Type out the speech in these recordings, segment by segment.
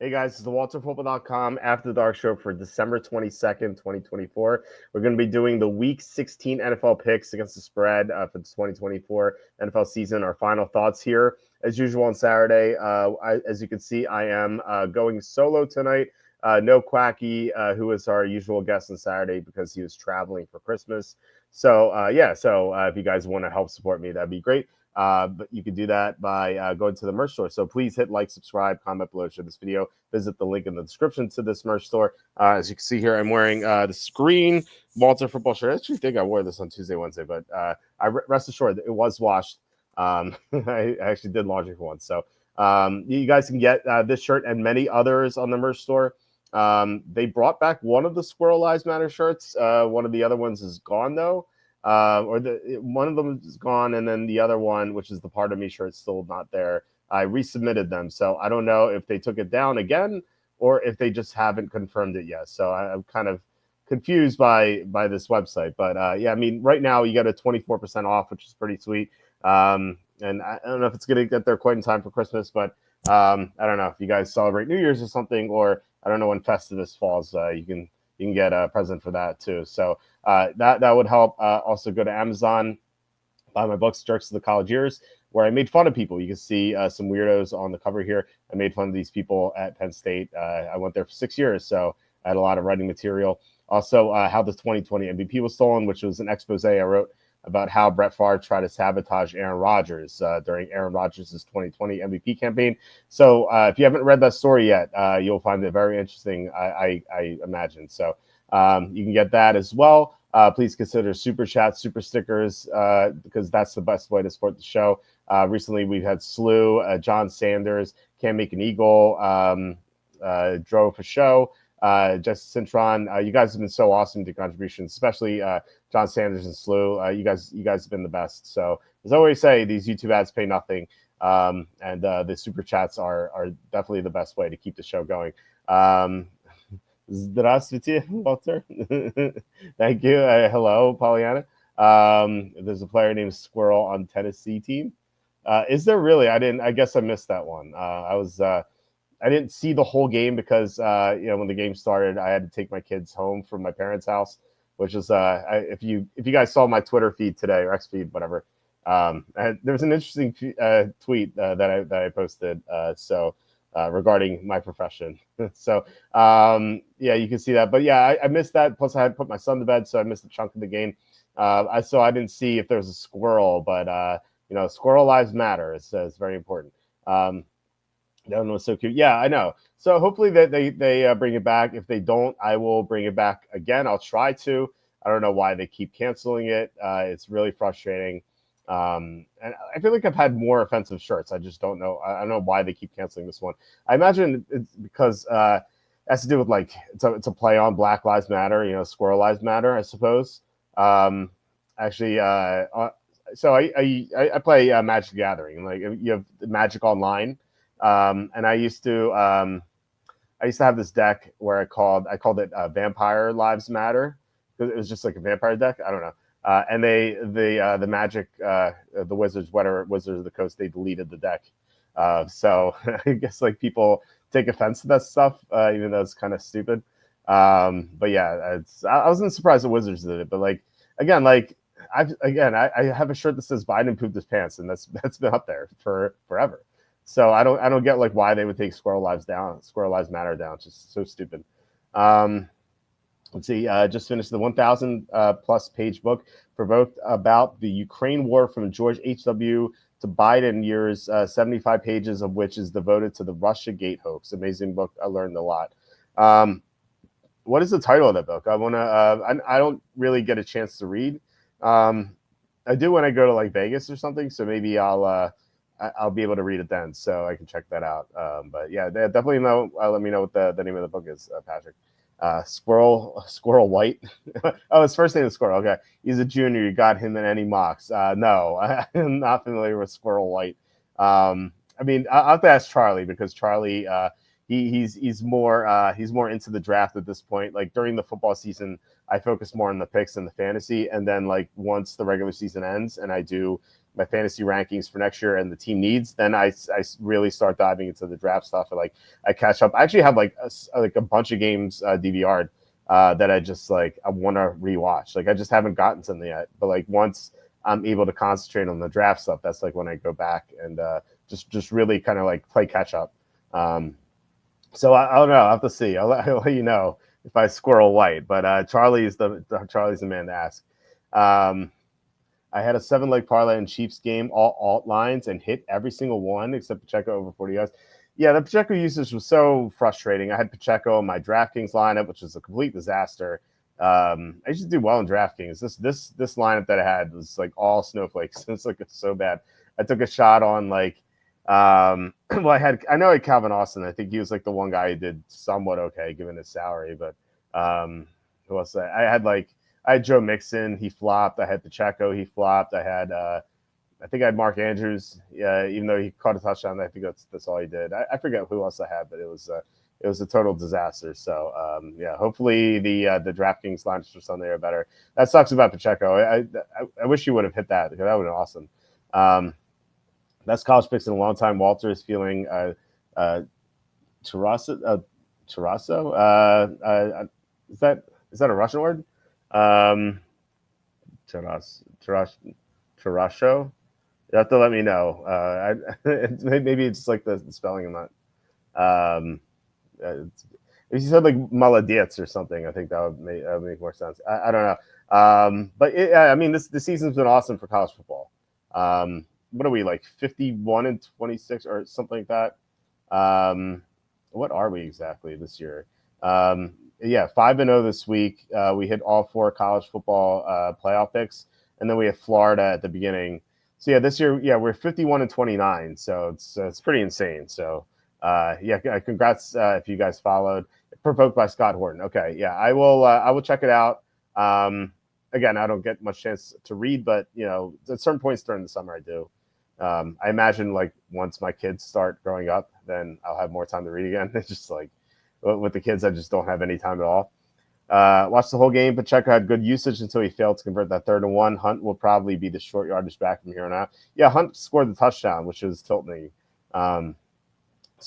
Hey guys, it's the WalterFootball.com After the Dark Show for December 22nd, 2024. We're going to be doing the Week 16 NFL picks against the spread for the 2024 NFL season. Our final thoughts here, as usual on Saturday. As you can see, I am going solo tonight. No Quacky, who is our usual guest on Saturday because he was traveling for Christmas. So if you guys want to help support me, that'd be great. But you can do that by going to the merch store. So please hit like, subscribe, comment below, share this video. Visit the link in the description to this merch store. As you can see here, I'm wearing the Screen Walter football shirt. I actually think I wore this on Tuesday, Wednesday, but rest assured it was washed. I actually did laundry for once. So you guys can get this shirt and many others on the merch store. They brought back one of the Squirrel Lives Matter shirts. One of the other ones is gone though. One of them is gone, and then the other one, which is the Part of Me shirt, still not there. I resubmitted them, so I don't know if they took it down again or if they just haven't confirmed it yet. So I'm kind of confused by this website, but yeah, I mean, right now you get a 24% off, which is pretty sweet. And I don't know if it's going to get there quite in time for Christmas, but I don't know if you guys celebrate New Year's or something, or I don't know when Festivus falls. You can get a present for that too. So that would help. Also, go to Amazon, buy my books, Jerks of the College Years, where I made fun of people. You can see some weirdos on the cover here. I made fun of these people at Penn State. I went there for 6 years, so I had a lot of writing material. Also, how the 2020 MVP was stolen, which was an expose I wrote about how Brett Favre tried to sabotage Aaron Rodgers during Aaron Rodgers' 2020 MVP campaign. So if you haven't read that story yet, you'll find it very interesting, I imagine. So you can get that as well. Please consider super chats, super stickers, because that's the best way to support the show. Recently, we've had Slew, John Sanders, Can't Make an Eagle, Drove for Show, Jesse Cintron. You guys have been so awesome to contributions, especially John Sanders and Slew. You guys have been the best. So as I always say, these YouTube ads pay nothing, and the super chats are definitely the best way to keep the show going. Здравствуйте, Walter. Thank you. Hello, Pollyanna. There's a player named Squirrel on Tennessee team. Is there really? I guess I missed that one. I didn't see the whole game because when the game started, I had to take my kids home from my parents' house, which is if you guys saw my Twitter feed today or X feed, whatever. There was an interesting tweet that I posted. Regarding my profession. So yeah, you can see that. But yeah, I missed that. Plus, I had put my son to bed, so I missed a chunk of the game. I didn't see if there was a squirrel, but squirrel lives matter. It's very important. That one was so cute. Yeah, I know. So hopefully that they bring it back. If they don't, I will bring it back again. I'll try to. I don't know why they keep canceling it. It's really frustrating. And I feel like I've had more offensive shirts. I just don't know. I don't know why they keep canceling this one. I imagine it's because it has to do with like it's a play on Black Lives Matter, Squirrel Lives Matter, I suppose. Actually, so I play Magic the Gathering. Like you have Magic Online, and I used to have this deck where I called it Vampire Lives Matter because it was just like a vampire deck. I don't know. And the Magic, the Wizards of the Coast, they deleted the deck. So I guess like people take offense to that stuff, even though it's kind of stupid. But yeah, I wasn't surprised the Wizards did it. But like again, I have a shirt that says Biden pooped his pants, and that's been up there for forever. So I don't get like why they would take Squirrel Lives Matter down. It's just so stupid. Let's see, just finished the 1,000 plus page book provoked about the Ukraine war from George H.W. to Biden years, 75 pages of which is devoted to the Russiagate hoax. Amazing book. I learned a lot. What is the title of that book? I don't really get a chance to read. I do when I go to like Vegas or something. So maybe I'll be able to read it then, so I can check that out. But yeah, definitely know. Let me know what the name of the book is, Patrick. Squirrel White. Oh, his first name is Squirrel. Okay, he's a junior. You got him in any mocks? No, I'm not familiar with Squirrel White. I mean, I'll have to ask Charlie because Charlie, he's more into the draft at this point. Like during the football season, I focus more on the picks and the fantasy, and then like once the regular season ends and I do my fantasy rankings for next year and the team needs, then I really start diving into the draft stuff, and like I catch up. I actually have like a bunch of games DVR'd that I just like I want to rewatch. Like I just haven't gotten to them yet, but like once I'm able to concentrate on the draft stuff, that's like when I go back and just really kind of like play catch up. So I don't know. I'll have to see. I'll let you know if I squirrel white. But Charlie's the man to ask. I had a 7-leg parlay in Chiefs game, all alt lines, and hit every single one except Pacheco over 40 yards. Yeah, the Pacheco usage was so frustrating. I had Pacheco in my DraftKings lineup, which was a complete disaster. I used to do well in DraftKings. This lineup that I had was like all snowflakes. It's like it's so bad. I took a shot on like well, I know I had Calvin Austin. I think he was like the one guy who did somewhat okay given his salary, but who else? I had Joe Mixon, he flopped. I had Pacheco, he flopped. I think I had Mark Andrews, even though he caught a touchdown. I think that's all he did. I forget who else I had, but it was a total disaster. So yeah, hopefully the DraftKings lines for Sunday are better. That sucks about Pacheco. I wish you would have hit that because that would have been awesome. Best college picks in a long time. Walter is feeling Terrasso. Is that a Russian word? Terrasho. You have to let me know. Maybe it's like the spelling. I'm not. If you said like Maladets or something, I think that would make more sense. I don't know. But I mean, the season's been awesome for college football. What are we like 51-26 or something like that? What are we exactly this year? Yeah, 5-0 this week. We hit all 4 college football playoff picks, and then we have Florida at the beginning. So yeah, this year, yeah, we're 51-29. So it's pretty insane. So yeah, congrats if you guys followed. Provoked by Scott Horton. Okay, yeah, I will check it out. Again, I don't get much chance to read, but you know, at certain points during the summer, I do. I imagine like once my kids start growing up, then I'll have more time to read again. It's just like with the kids, I just don't have any time at all. Watched the whole game. Pacheco had good usage until he failed to convert that 3rd and 1. Hunt will probably be the short yardage back from here on out. Yeah, Hunt scored the touchdown, which was tilting. So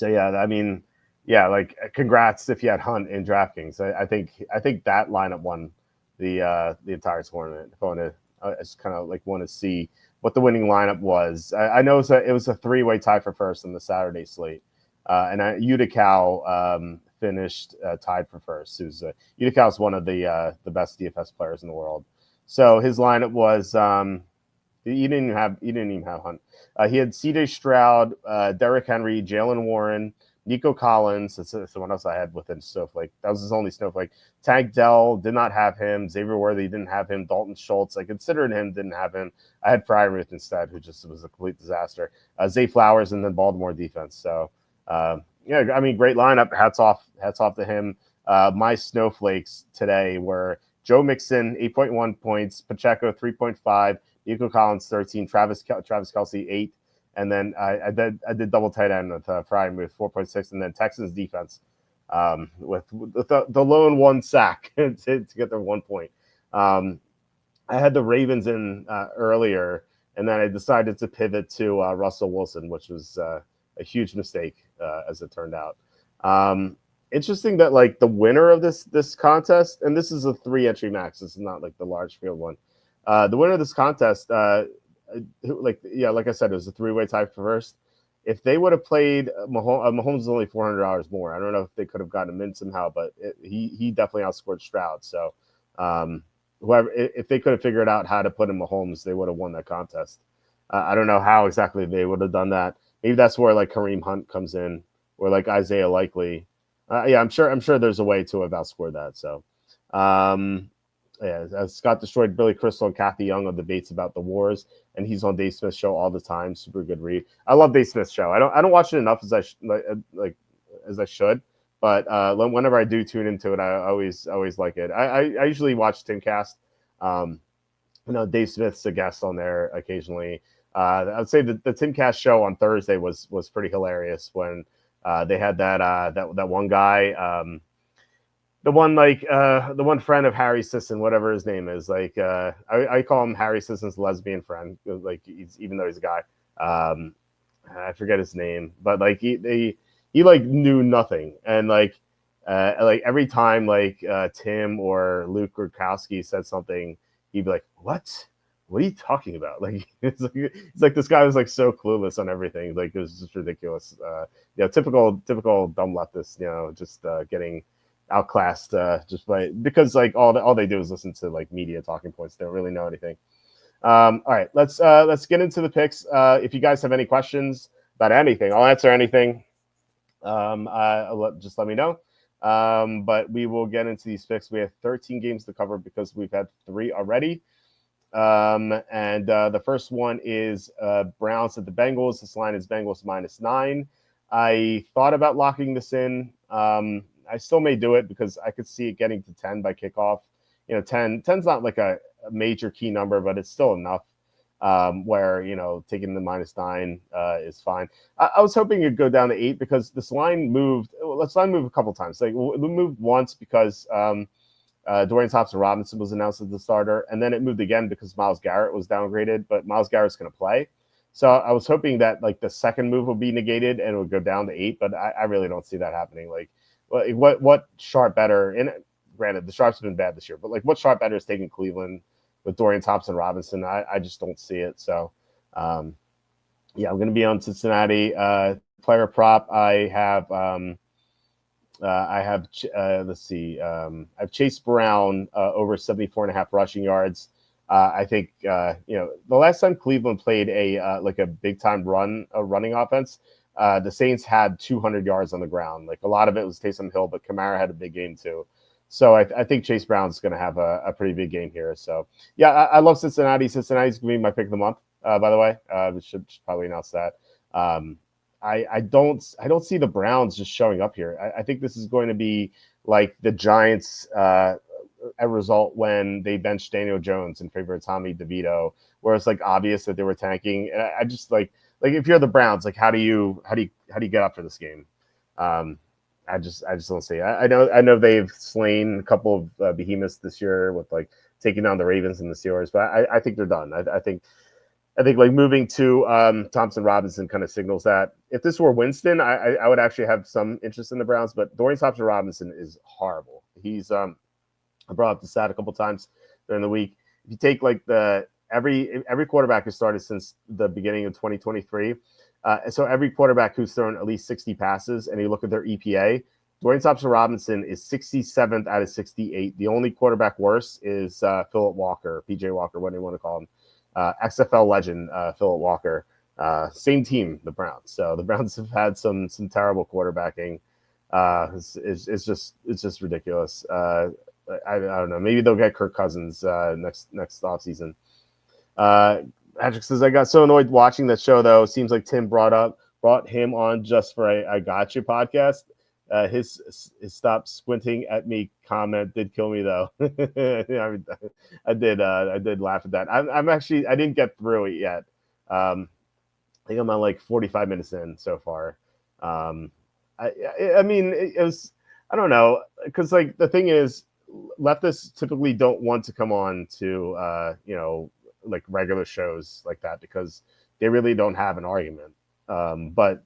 yeah, I mean, yeah, like congrats if you had Hunt in DraftKings. I think that lineup won the entire tournament. I just kind of like want to see what the winning lineup was. I know it was a 3-way tie for first on the Saturday slate, and Utica finished tied for first. Utica is one of the best DFS players in the world. So his lineup was he didn't even have Hunt. He had C.J. Stroud, Derrick Henry, Jalen Warren, Nico Collins. That's someone else I had within Snowflake. That was his only Snowflake. Tank Dell did not have him. Xavier Worthy didn't have him. Dalton Schultz, I considered him, didn't have him. I had Freiermuth instead, who just was a complete disaster. Zay Flowers and then Baltimore defense. So yeah, I mean, great lineup. Hats off to him. My Snowflakes today were Joe Mixon, 8.1 points, Pacheco, 3.5, Nico Collins, 13, Travis Kelce, 8. And then I did double tight end with Freiermuth, 4.6, and then Texans defense with the lone 1 sack to get their 1 point. I had the Ravens in earlier, and then I decided to pivot to Russell Wilson, which was a huge mistake as it turned out. Interesting that like the winner of this contest, and this is a 3-entry max. This is not like the large field one. The winner of this contest. Like I said, it was a 3-way tie for first. If they would have played Mahomes is only $400 more. I don't know if they could have gotten him in somehow, but he definitely outscored Stroud. So whoever, if they could have figured out how to put in Mahomes, they would have won that contest. I don't know how exactly they would have done that. Maybe that's where like Kareem Hunt comes in, or like Isaiah Likely. Yeah, I'm sure there's a way to have outscored that. So. Yeah, Scott destroyed Billy Crystal and Kathy Young on debates about the wars, and he's on Dave Smith's show all the time. Super good read. I love Dave Smith's show. I don't watch it enough as I should, but whenever I do tune into it, I always like it. I usually watch Timcast. Dave Smith's a guest on there occasionally. I would say that the Timcast show on Thursday was pretty hilarious when they had that one guy. The one like the one friend of Harry Sisson, whatever his name is, like I call him Harry Sisson's lesbian friend, like even though he's a guy. Um, I forget his name, but like he like knew nothing, and like every time like Tim or Luke Gronkowski said something, he'd be like, "What? What are you talking about?" Like it's like this guy was like so clueless on everything. Like it was just ridiculous. Typical dumb leftist. Just getting outclassed just by because like all they do is listen to like media talking points. They don't really know anything. All right, let's get into the picks. If you guys have any questions about anything, I'll answer anything. Just let me know. But we will get into these picks. We have 13 games to cover because we've had 3 already. And the first one is Browns at the Bengals. This line is Bengals -9. I thought about locking this in. I still may do it because I could see it getting to 10 by kickoff. 10's not like a major key number, but it's still enough where, taking the -9 is fine. I was hoping it'd go down to 8 because this line moved. Let's line move a couple times. Like it moved once because Dorian Thompson-Robinson was announced as the starter, and then it moved again because Myles Garrett was downgraded, but Myles Garrett's going to play. So I was hoping that like the second move would be negated and it would go down to 8, but I really don't see that happening. Like, what sharp better? And granted, the sharps have been bad this year, but like, what sharp better is taking Cleveland with Dorian Thompson-Robinson? I just don't see it. So, yeah, I'm going to be on Cincinnati. Player prop, I have. Let's see. I have Chase Brown over 74.5 rushing yards. I think the last time Cleveland played a like a big time running offense, the Saints had 200 yards on the ground. Like a lot of it was Taysom Hill, but Kamara had a big game too. So I think Chase Brown's going to have a pretty big game here. So yeah, I love Cincinnati. Cincinnati's going to be my pick of the month. By the way, we should probably announce that. I don't see the Browns just showing up here. I think this is going to be like the Giants a result when they benched Daniel Jones in favor of Tommy DeVito, where it's like obvious that they were tanking. And I just like if you're the Browns, like how do you get up for this game? I just don't see. I know they've slain a couple of behemoths this year with like taking down the Ravens and the Steelers, but I think they're done. I think like moving to Thompson-Robinson kind of signals that. If this were Winston, I would actually have some interest in the Browns, but Dorian Thompson-Robinson is horrible. He's I brought up the stat a couple times during the week. If you take like every quarterback who started since the beginning of 2023, so every quarterback who's thrown at least 60 passes, and you look at their EPA, Dorian Thompson-Robinson is 67th out of 68. The only quarterback worse is Philip Walker, PJ Walker, what do you want to call him? XFL legend Philip Walker. Same team, the Browns. So the Browns have had some terrible quarterbacking. It's just ridiculous. I don't know. Maybe they'll get Kirk Cousins next offseason. Patrick says, I got so annoyed watching that show though. Seems like Tim brought him on just for I got you podcast. His stop squinting at me comment did kill me though. I did laugh at that. I'm actually I didn't get through it yet. I think I'm on like 45 minutes in so far. I mean it was I don't know because like the thing is leftists typically don't want to come on to like regular shows like that because they really don't have an argument. But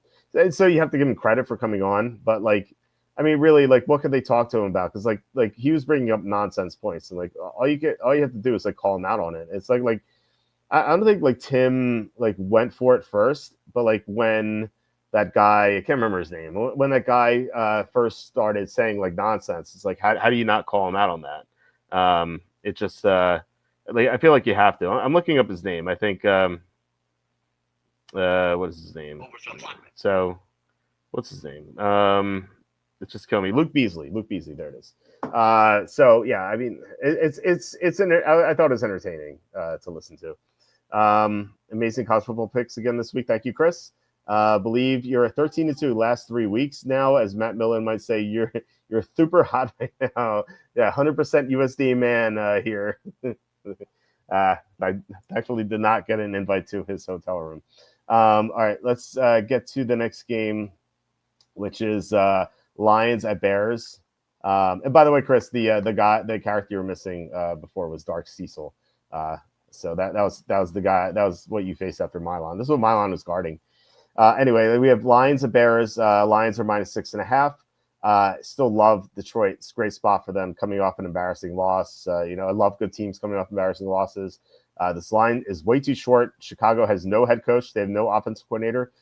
so you have to give him credit for coming on, but like, I mean, really, like, what could they talk to him about? Because like he was bringing up nonsense points, and like all you have to do is like call him out on it. It's like I don't think like Tim like went for it first, but like when that guy, I can't remember his name, when that guy first started saying like nonsense, it's like how do you not call him out on that? It just like I feel like you have to. I'm looking up his name. I think what is his name? So, what's his name? It's just killing me. Luke Beasley. There it is. So yeah, I mean, I thought it was entertaining to listen to. Amazing college football picks again this week. Thank you, Chris. Believe you're 13-2 last 3 weeks now, as Matt Millen might say. You're super hot right now. Yeah, 100% USD man here. I actually did not get an invite to his hotel room. All right, let's get to the next game, which is Lions at Bears. And by the way, Chris, the character you were missing before was Dark Cecil. So that was the guy. That was what you faced after Milan. This is what Milan was guarding. Anyway, we have Lions and Bears. Lions are -6.5. Still love Detroit. It's a great spot for them coming off an embarrassing loss. I love good teams coming off embarrassing losses. This line is way too short. Chicago has no head coach. They have no offensive coordinator.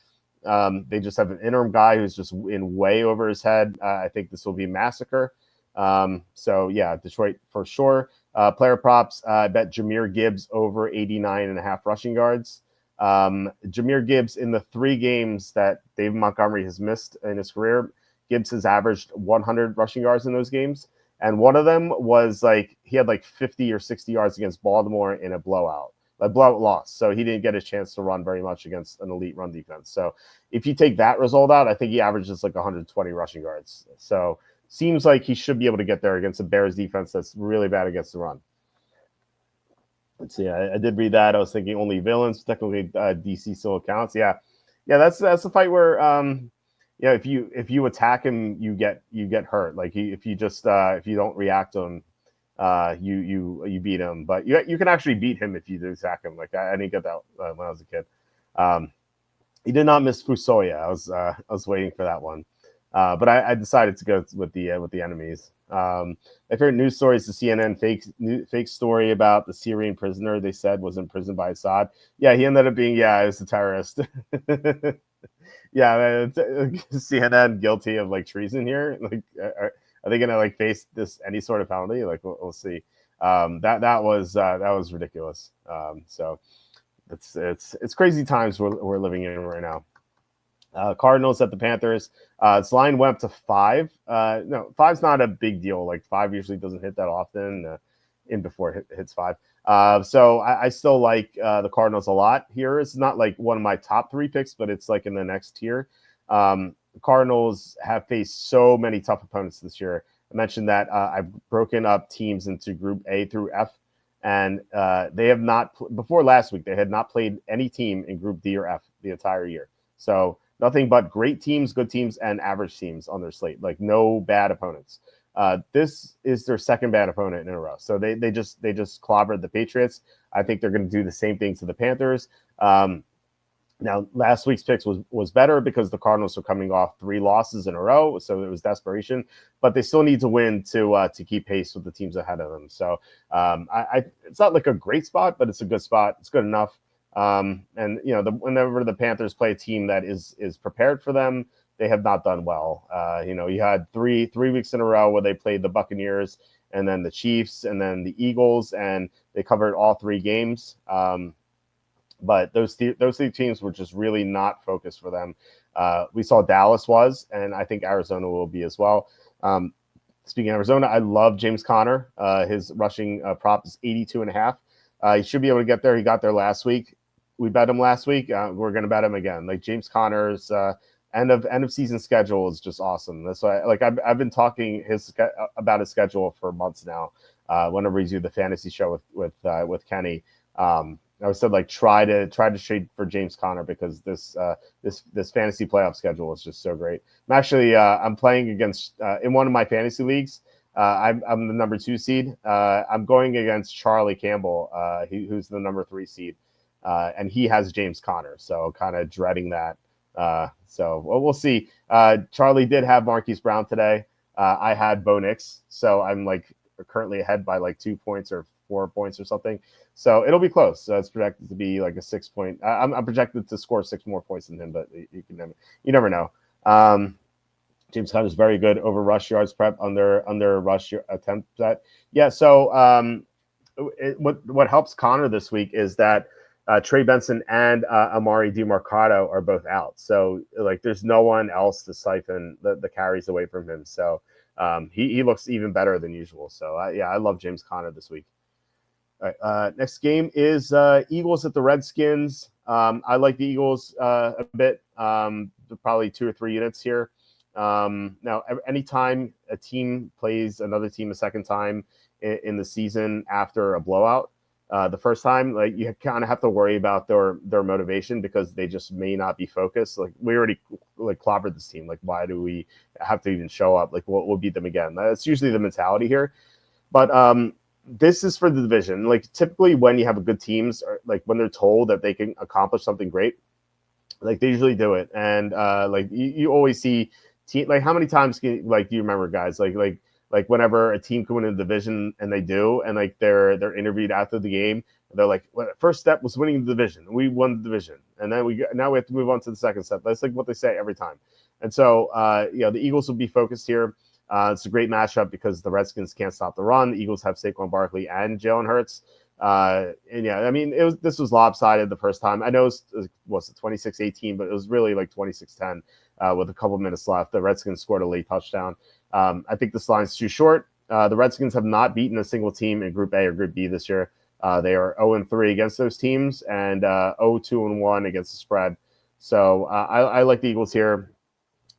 They just have an interim guy who's just in way over his head. I think this will be a massacre. So yeah, Detroit for sure. Player props. I bet Jahmyr Gibbs over 89.5 rushing yards. Jahmyr Gibbs in the 3 games that David Montgomery has missed in his career, Gibbs has averaged 100 rushing yards in those games. And one of them was he had 50 or 60 yards against Baltimore in a blowout loss. So he didn't get a chance to run very much against an elite run defense. So if you take that result out, I think he averages 120 rushing yards. So seems like he should be able to get there against a Bears defense that's really bad against the run. Let's see. I did read that. I was thinking only villains. Technically, DC still counts. Yeah. That's a fight where if you attack him, you get hurt. If you don't react to him, you beat him. But you can actually beat him if you do attack him. I didn't get that when I was a kid. He did not miss Fusoya. I was waiting for that one. But I decided to go with the enemies. My favorite news story is the CNN fake story about the Syrian prisoner they said was imprisoned by Assad. Yeah, he ended up being he was a terrorist. Yeah, CNN guilty of treason here. Are they gonna face any sort of penalty? We'll see. That was ridiculous. So it's crazy times we're living in right now. Cardinals at the Panthers. Its line went up to 5. No, 5's not a big deal. 5 usually doesn't hit that often. In before it hits 5. So I still like the Cardinals a lot here. It's not one of my top 3 picks, but it's in the next tier. The Cardinals have faced so many tough opponents this year. I mentioned that I've broken up teams into Group A through F, and they have not before last week. They had not played any team in Group D or F the entire year. So nothing but great teams, good teams, and average teams on their slate. No bad opponents. This is their second bad opponent in a row. So they just clobbered the Patriots. I think they're going to do the same thing to the Panthers. Now, last week's picks was better because the Cardinals are coming off 3 losses in a row, so it was desperation. But they still need to win to keep pace with the teams ahead of them. So it's not a great spot, but it's a good spot. It's good enough. And whenever the Panthers play a team that is prepared for them, they have not done well. You had three weeks in a row where they played the Buccaneers and then the Chiefs and then the Eagles, and they covered all 3 games. But those 3 teams were just really not focused for them. We saw Dallas was, and I think Arizona will be as well. Speaking of Arizona, I love James Conner. His rushing prop is 82.5. He should be able to get there. He got there last week. We bet him last week. We're going to bet him again. James Conner's end of season schedule is just awesome. That's why I've been talking about his schedule for months now. Whenever we do the fantasy show with Kenny, I said try to trade for James Conner because this fantasy playoff schedule is just so great. I'm actually I'm playing against in one of my fantasy leagues. I'm the number 2 seed. I'm going against Charlie Campbell, who's the number 3 seed, and he has James Conner. So kind of dreading that. So we'll see. Charlie did have Marquise Brown today. I had Bo Nix, so I'm currently ahead by 2 points or 4 points or something. So it'll be close. So it's projected to be a 6 point. I'm projected to score 6 more points than him, but you never know. James Conner is very good over rush yards prep under rush attempt set. Yeah. So what helps Conner this week is that Trey Benson and Amari DiMercato are both out. So there's no one else to siphon the carries away from him. So he looks even better than usual. So I love James Conner this week. All right, next game is Eagles at the Redskins. I like the Eagles a bit, probably 2 or 3 units here. Now, anytime a team plays another team a second time in the season after a blowout, the first time, like you kind of have to worry about their motivation because they just may not be focused. Like we already like clobbered this team. Like why do we have to even show up? Like we'll beat them again. That's usually the mentality here. But this is for the division. Like typically when you have a good teams, or like when they're told that they can accomplish something great, like they usually do it. And like you always see team. Like how many times do you remember guys like whenever a team come in the division and they do, and like they're interviewed after the game, they're like, well, first step was winning the division. We won the division, and then now we have to move on to the second step. That's like what they say every time. And so the Eagles will be focused here. It's a great matchup because the Redskins can't stop the run. The Eagles have Saquon Barkley and Jalen Hurts. And yeah, I mean, this was lopsided the first time. I know it was 26-18, but it was really like 26-10 with a couple minutes left. The Redskins scored a late touchdown. I think this line's too short. The Redskins have not beaten a single team in Group A or Group B this year. They are 0-3 against those teams and 0-2-1 against the spread. So I like the Eagles here,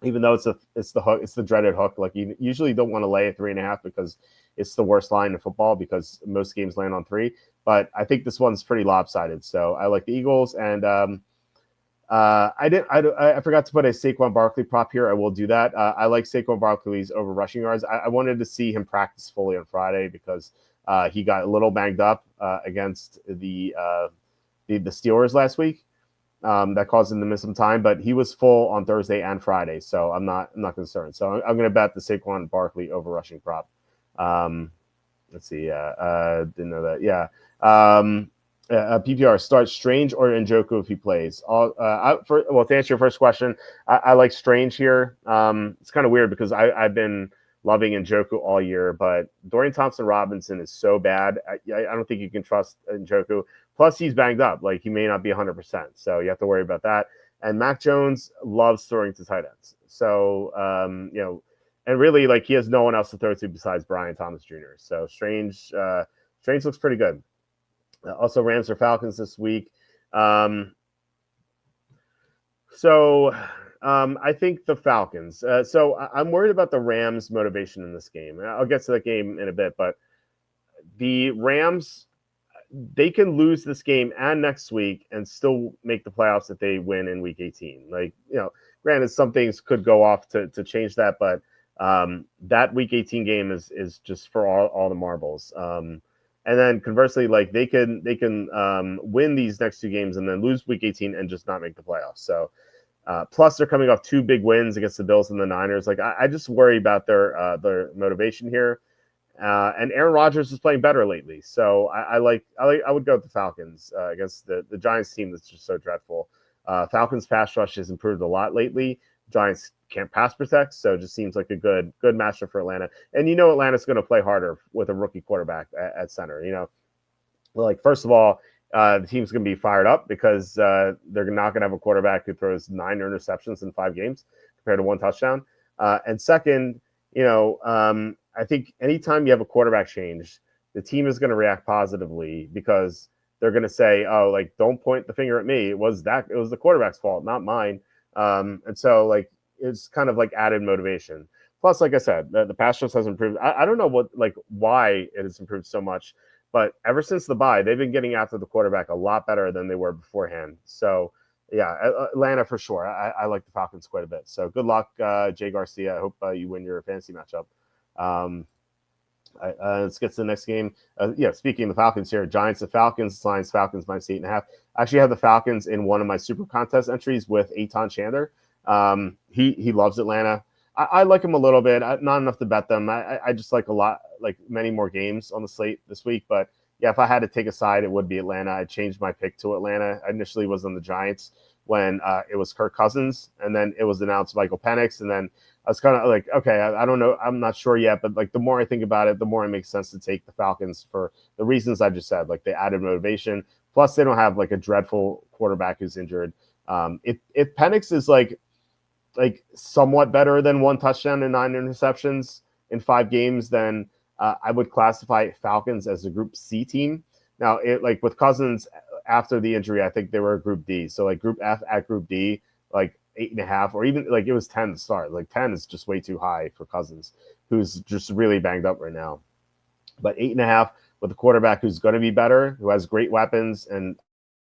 even though it's the hook, it's the dreaded hook. Like you usually don't want to lay at 3.5 because it's the worst line in football because most games land on 3. But I think this one's pretty lopsided. So I like the Eagles, and I forgot to put a Saquon Barkley prop here. I will do that. I like Saquon Barkley's over rushing yards. I wanted to see him practice fully on Friday because he got a little banged up against the Steelers last week. That caused him to miss some time, but he was full on Thursday and Friday, so I'm not concerned. So I'm going to bet the Saquon Barkley over rushing prop. Let's see. Didn't know that. Yeah. PPR start Strange or Njoku if he plays. To answer your first question, I like Strange here. It's kind of weird because I've been loving Njoku all year, but Dorian Thompson-Robinson is so bad. I don't think you can trust Njoku. Plus, he's banged up. Like, he may not be 100%, so you have to worry about that. And Mac Jones loves throwing to tight ends. So, and really, like, he has no one else to throw to besides Brian Thomas Jr. So, Strange looks pretty good. Also, Rams or Falcons this week. I think the Falcons. I'm worried about the Rams' motivation in this game. I'll get to that game in a bit, but the Rams, they can lose this game and next week and still make the playoffs if they win in Week 18. Like, granted, some things could go off to change that, but that Week 18 game is just for all the marbles. And then conversely, like they can win these next 2 games and then lose Week 18 and just not make the playoffs. So plus they're coming off 2 big wins against the Bills and the Niners. Like I just worry about their motivation here. And Aaron Rodgers is playing better lately, so I would go with the Falcons against the Giants team that's just so dreadful. Falcons pass rush has improved a lot lately. Giants can't pass protect, so it just seems like a good matchup for Atlanta. And Atlanta's going to play harder with a rookie quarterback at center. Like first of all, the team's going to be fired up because they're not going to have a quarterback who throws 9 interceptions in 5 games compared to 1 touchdown. And second, I think anytime you have a quarterback change, the team is going to react positively because they're going to say, "Oh, like don't point the finger at me. It was the quarterback's fault, not mine." And so like it's kind of like added motivation. Plus, like I said, the pass rush has improved. I don't know why it has improved so much, but ever since the bye, they've been getting after the quarterback a lot better than they were beforehand. So yeah, Atlanta for sure. I like the Falcons quite a bit. So good luck, Jay Garcia. I hope you win your fantasy matchup. Let's get to the next game. Speaking of the Falcons here, Giants and Falcons. Lions Falcons minus 8.5. I actually have the Falcons in one of my super contest entries with Eitan Shander. He loves Atlanta. I like him a little bit, not enough to bet them. I just like a lot, like many more games on the slate this week. But yeah, if I had to take a side, it would be Atlanta. I changed my pick to Atlanta. I initially was on the Giants when it was Kirk Cousins, and then it was announced Michael Penix, and then I was kind of like, okay, I don't know. I'm not sure yet, but like the more I think about it, the more it makes sense to take the Falcons for the reasons I just said, like the added motivation. Plus, they don't have like a dreadful quarterback who's injured. If Penix is like somewhat better than 1 touchdown and 9 interceptions in 5 games, then I would classify Falcons as a Group C team. Now, with Cousins after the injury, I think they were a Group D. So like Group F at Group D, like 8.5, or even like it was 10 to start. Like 10 is just way too high for Cousins, who's just really banged up right now. But 8.5 with a quarterback who's going to be better, who has great weapons, and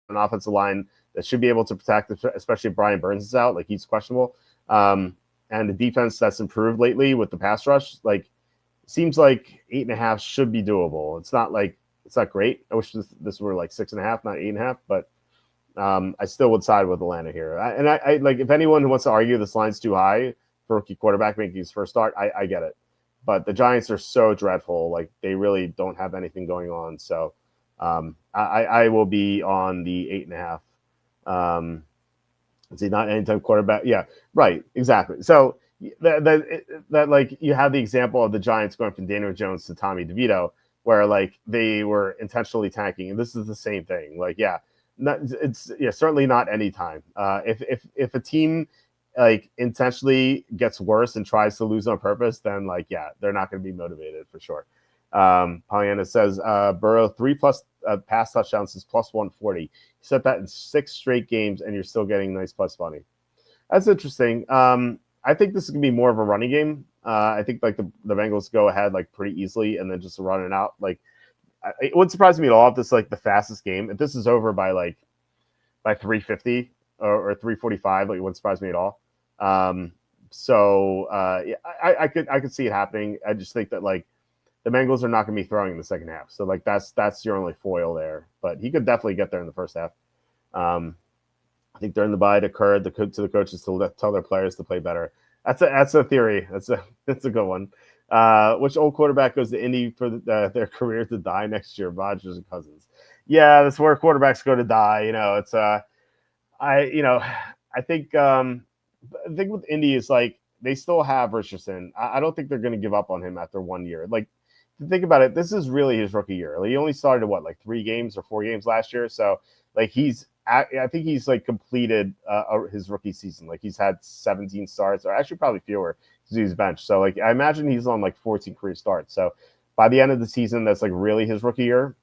an offensive line that should be able to protect, especially if Brian Burns is out, like he's questionable. And the defense that's improved lately with the pass rush, like seems like 8.5 should be doable. It's not great. I wish this were like 6.5, not 8.5, but I still would side with Atlanta here. I like, if anyone who wants to argue this line's too high for rookie quarterback making his first start, I get it. But the Giants are so dreadful. Like, they really don't have anything going on. So I will be on the 8.5. Let's see, not anytime quarterback. Yeah, right, exactly. So that like, you have the example of the Giants going from Daniel Jones to Tommy DeVito, where like they were intentionally tanking, and this is the same thing. Like, yeah, certainly not anytime. If a team like intentionally gets worse and tries to lose on purpose, then like, yeah, they're not going to be motivated for sure. Pollyanna says Burrow 3+ pass touchdowns is plus 140. You set that in 6 straight games, and you're still getting nice plus money. That's interesting. I think this is gonna be more of a running game. I think like the Bengals go ahead like pretty easily and then just run it out. Like, it wouldn't surprise me at all if this is like the fastest game. If this is over by 350 or 345, like, it wouldn't surprise me at all. Yeah, I could see it happening. I just think that like the Bengals are not going to be throwing in the second half, so like that's your only foil there. But he could definitely get there in the first half. I think during the bye, it occurred to the coaches to tell their players to play better. That's a theory. That's a good one. Which old quarterback goes to Indy for their career to die next year? Rodgers and Cousins. Yeah, that's where quarterbacks go to die. It's I think the thing with Indy is like they still have Richardson. I don't think they're going to give up on him after 1 year. Like, think about it, this is really his rookie year. Like, he only started like 3 games or 4 games last year. So like I think he's like completed his rookie season. Like, he's had 17 starts, or actually probably fewer because he's benched. So like, I imagine he's on like 14 career starts. So by the end of the season, that's like really his rookie year.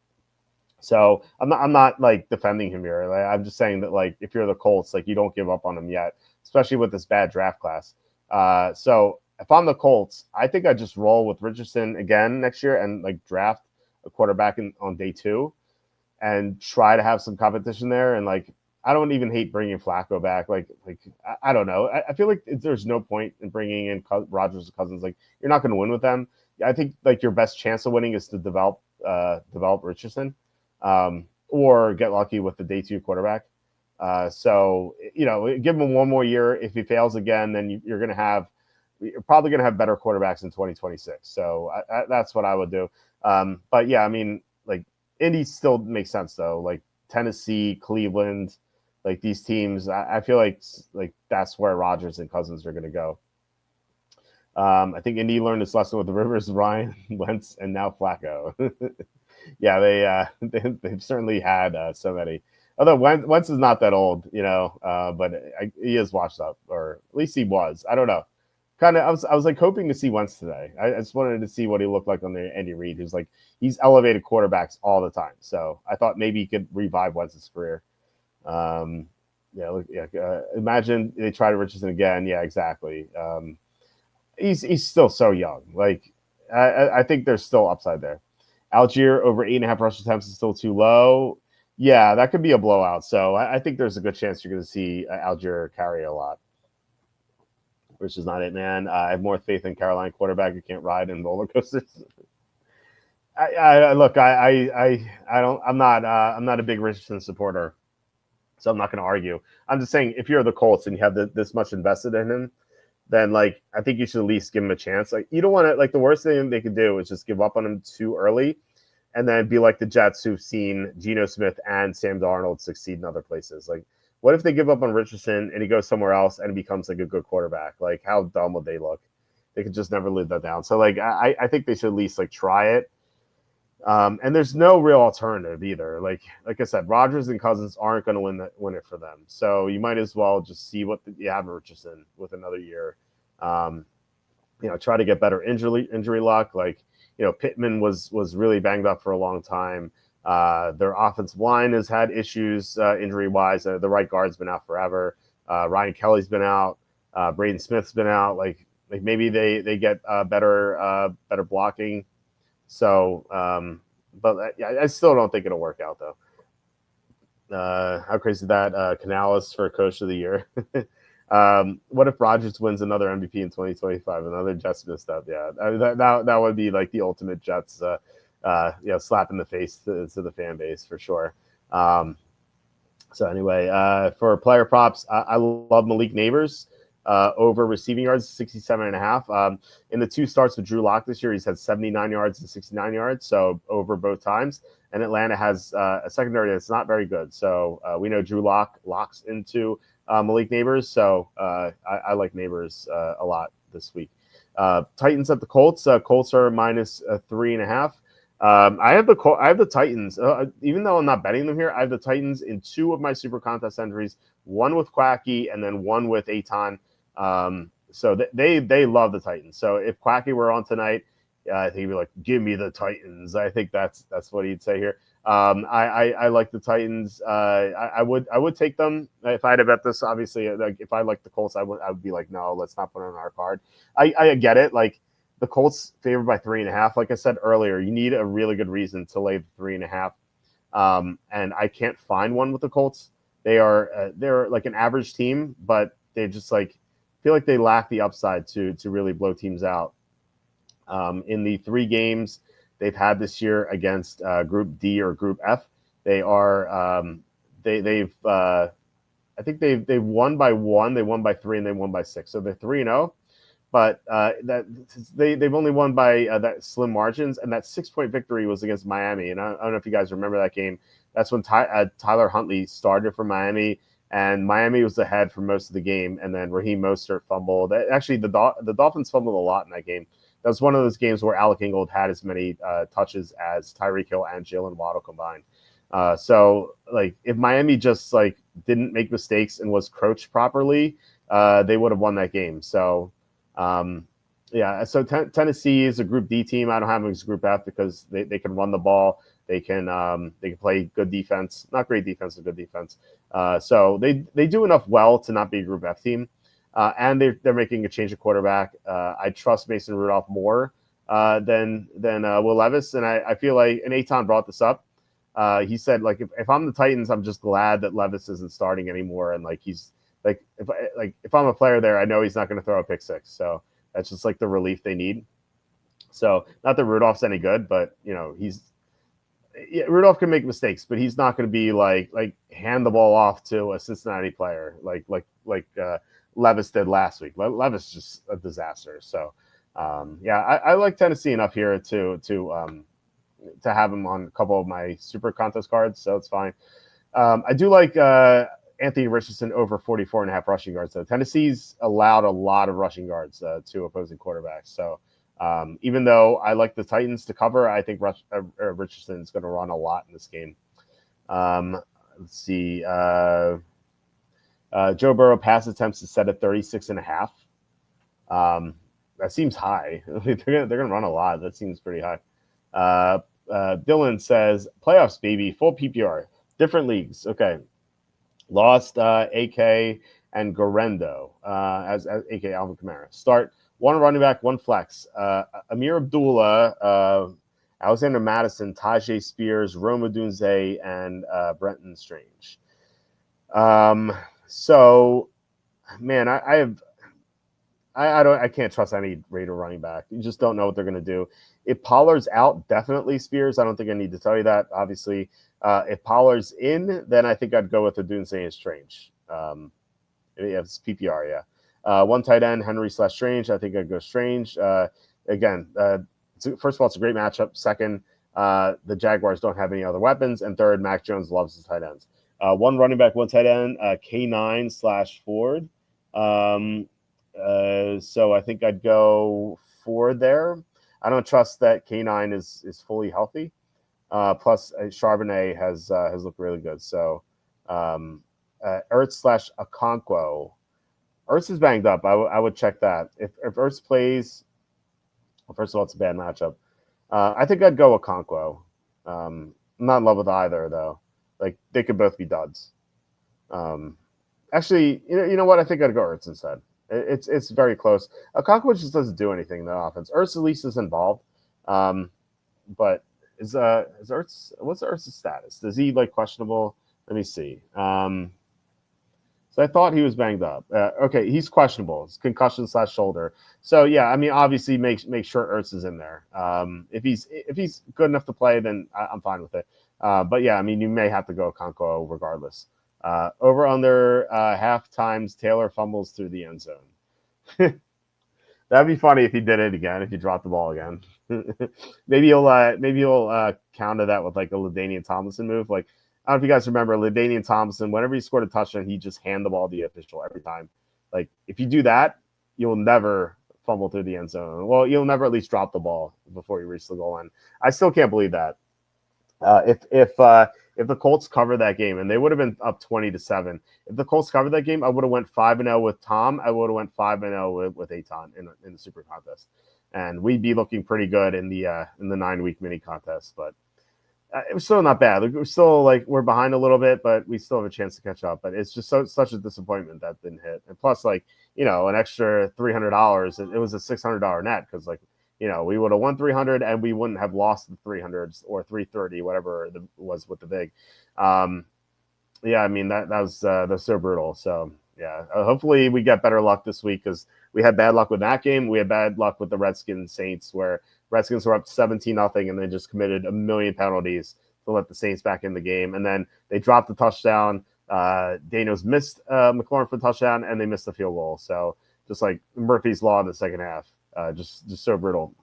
So I'm not like defending him here. Like, I'm just saying that like, if you're the Colts, like, you don't give up on him yet, especially with this bad draft class. So if I'm the Colts, I think I just roll with Richardson again next year and like draft a quarterback on day 2 and try to have some competition there. And like, I don't even hate bringing Flacco back. Like I don't know. I feel like there's no point in bringing in Rodgers and Cousins. Like, you're not going to win with them. I think like your best chance of winning is to develop Richardson, or get lucky with the day 2 quarterback. So give him 1 more year. If he fails again, then you're probably going to have better quarterbacks in 2026. So that's what I would do. But yeah, I mean, like, Indy still makes sense though. Like Tennessee, Cleveland, like these teams, I feel like that's where Rodgers and Cousins are going to go. I think Indy learned its lesson with the Rivers, Ryan, Wentz, and now Flacco. Yeah, they've certainly had so many. Although Wentz is not that old, but he is washed up, or at least he was. I don't know. Kind of, I was like hoping to see Wentz today. I just wanted to see what he looked like on the Andy Reid, who's like, he's elevated quarterbacks all the time. So I thought maybe he could revive Wentz's career. Imagine they try to Richardson again. Yeah, exactly. He's still so young. Like, I think there's still upside there. Algier over 8.5 rush attempts is still too low. Yeah, that could be a blowout. So I think there's a good chance you're going to see Algier carry a lot, which is not it, man. I have more faith in Carolina quarterback who can't ride in roller coasters. I'm not a big Richardson supporter, so I'm not going to argue. I'm just saying, if you're the Colts and you have this much invested in him, then like, I think you should at least give him a chance. Like, you don't want to, like, the worst thing they could do is just give up on him too early, and then be like the Jets, who've seen Geno Smith and Sam Darnold succeed in other places. Like, what if they give up on Richardson and he goes somewhere else and becomes like a good quarterback? Like, how dumb would they look? They could just never live that down. So like, I think they should at least like try it. And there's no real alternative either. Like I said, Rodgers and Cousins aren't going to win it for them. So you might as well just see what you have Richardson with another year. Try to get better injury luck. Like, Pittman was really banged up for a long time. Their offensive line has had issues injury wise. The right guard's been out forever. Ryan Kelly's been out. Braden Smith's been out. Like maybe they get better blocking. So But I still don't think it'll work out though. How crazy is that? Canales for Coach of the Year. What if Rodgers wins another MVP in 2025? Another Jets misstep. Yeah, that would be like the ultimate Jets, slap in the face to the fan base for sure. So anyway, for player props, I love Malik Neighbors over receiving yards, 67.5. In the two starts with Drew Lock this year, he's had 79 yards and 69 yards, so over both times. And Atlanta has a secondary that's not very good. So we know Drew Lock locks into Malik Neighbors, so I like Neighbors a lot this week. Titans at the Colts. Colts are minus 3.5. I have the Titans. Even though I'm not betting them here, I have the Titans in two of my super contest entries. One with Quacky and then one with Aton. So they love the Titans. So if Quacky were on tonight, I think he'd be like, "Give me the Titans." I think that's what he'd say here. I like the Titans. I would take them if I had to bet this. Obviously, like if I like the Colts, I would be like, no, let's not put it on our card. I get it. Like the Colts favored by 3.5. Like I said earlier, you need a really good reason to lay the 3.5. And I can't find one with the Colts. They're like an average team, but they just like feel like they lack the upside to really blow teams out. In the three games they've had this year against Group D or Group F, they've I think they've won by 1, they won by 3, and they won by 6. So they're 3-0, but that they've only won by that slim margins, and that 6-point victory was against Miami. And I don't know if you guys remember that game. That's when Tyler Huntley started for Miami, and Miami was ahead for most of the game, and then Raheem Mostert fumbled. Actually, the Dolphins fumbled a lot in that game. That was one of those games where Alec Ingold had as many touches as Tyreek Hill and Jalen Waddle combined. So, like, if Miami just like didn't make mistakes and was coached properly, they would have won that game. So, so Tennessee is a Group D team. I don't have them as Group F because they can run the ball. They can play good defense, not great defense, but good defense. So they do enough well to not be a Group F team. And they're making a change of quarterback. I trust Mason Rudolph more than Will Levis, and I feel like, and Aton brought this up. He said, like, if I'm the Titans, I'm just glad that Levis isn't starting anymore, and like he's like if I'm a player there, I know he's not going to throw a pick six, so that's just like the relief they need. So not that Rudolph's any good, but Rudolph can make mistakes, but he's not going to be like hand the ball off to a Cincinnati player like Levis did last week. Levis is just a disaster. So, I like Tennessee enough here to have him on a couple of my super contest cards, so it's fine. I do like Anthony Richardson over 44.5 rushing yards. So Tennessee's allowed a lot of rushing yards to opposing quarterbacks. So even though I like the Titans to cover, I think Richardson's going to run a lot in this game. Let's see. Joe Burrow pass attempts is set at 36.5. That seems high. they're gonna run a lot. That seems pretty high. Dylan says playoffs, baby, full PPR, different leagues. Okay, lost AK and Gorendo as AK Alvin Kamara. Start one running back, one flex. Amir Abdullah, Alexander Madison, Tajay Spears, Rome Odunze, and Brenton Strange. So, man, I can't trust any Raider running back. You just don't know what they're going to do. If Pollard's out, definitely Spears. I don't think I need to tell you that. Obviously, if Pollard's in, then I think I'd go with Odunze and Strange. It's PPR, yeah. One tight end, Henry / Strange. I think I'd go Strange. Again, first of all, it's a great matchup. Second, the Jaguars don't have any other weapons. And third, Mac Jones loves his tight ends. One running back, one tight end, K9 / Ford. So I think I'd go Ford there. I don't trust that K9 is fully healthy. Plus, Charbonnet has looked really good. So Ertz / Okonkwo. Ertz is banged up. I would check that. If Ertz plays, well, first of all, it's a bad matchup. I think I'd go Okonkwo. I'm not in love with either, though. Like, they could both be duds. Actually, you know what? I think I'd go Ertz instead. It's very close. Okonkwo just doesn't do anything in the offense. Ertz at least is involved, but is Ertz, what's Ertz's status? Is he like questionable? Let me see. So I thought he was banged up. Okay, he's questionable. It's concussion / shoulder. So yeah, I mean, obviously make sure Ertz is in there. If he's good enough to play, then I'm fine with it. But yeah, I mean, you may have to go Conco regardless. Over under half times Taylor fumbles through the end zone. That'd be funny if he did it again. If he dropped the ball again, maybe he'll counter that with like a LaDainian Tomlinson move. Like, I don't know if you guys remember LaDainian Tomlinson. Whenever he scored a touchdown, he just hand the ball to the official every time. Like, if you do that, you'll never fumble through the end zone. Well, you'll never at least drop the ball before you reach the goal line. I still can't believe that. If the Colts cover that game, and they would have been up 20-7, if the Colts covered that game, I would have went 5-0 with Tom. I would have went 5-0 with Aton in the Super Contest, and we'd be looking pretty good in the 9-week mini contest. But it was still not bad. We're still we're behind a little bit, but we still have a chance to catch up. But it's just such a disappointment that didn't hit. And plus, an extra $300. It was a $600 net because we would have won 300 and we wouldn't have lost the 300s or 330, whatever it was with the big. Yeah, I mean that was so brutal. So yeah, hopefully we get better luck this week because we had bad luck with that game. We had bad luck with the Redskins Saints where Redskins were up 17-0 and they just committed a million penalties to let the Saints back in the game. And then they dropped the touchdown. Daniels missed McLaurin for the touchdown and they missed the field goal. So just like Murphy's Law in the second half, just so brutal.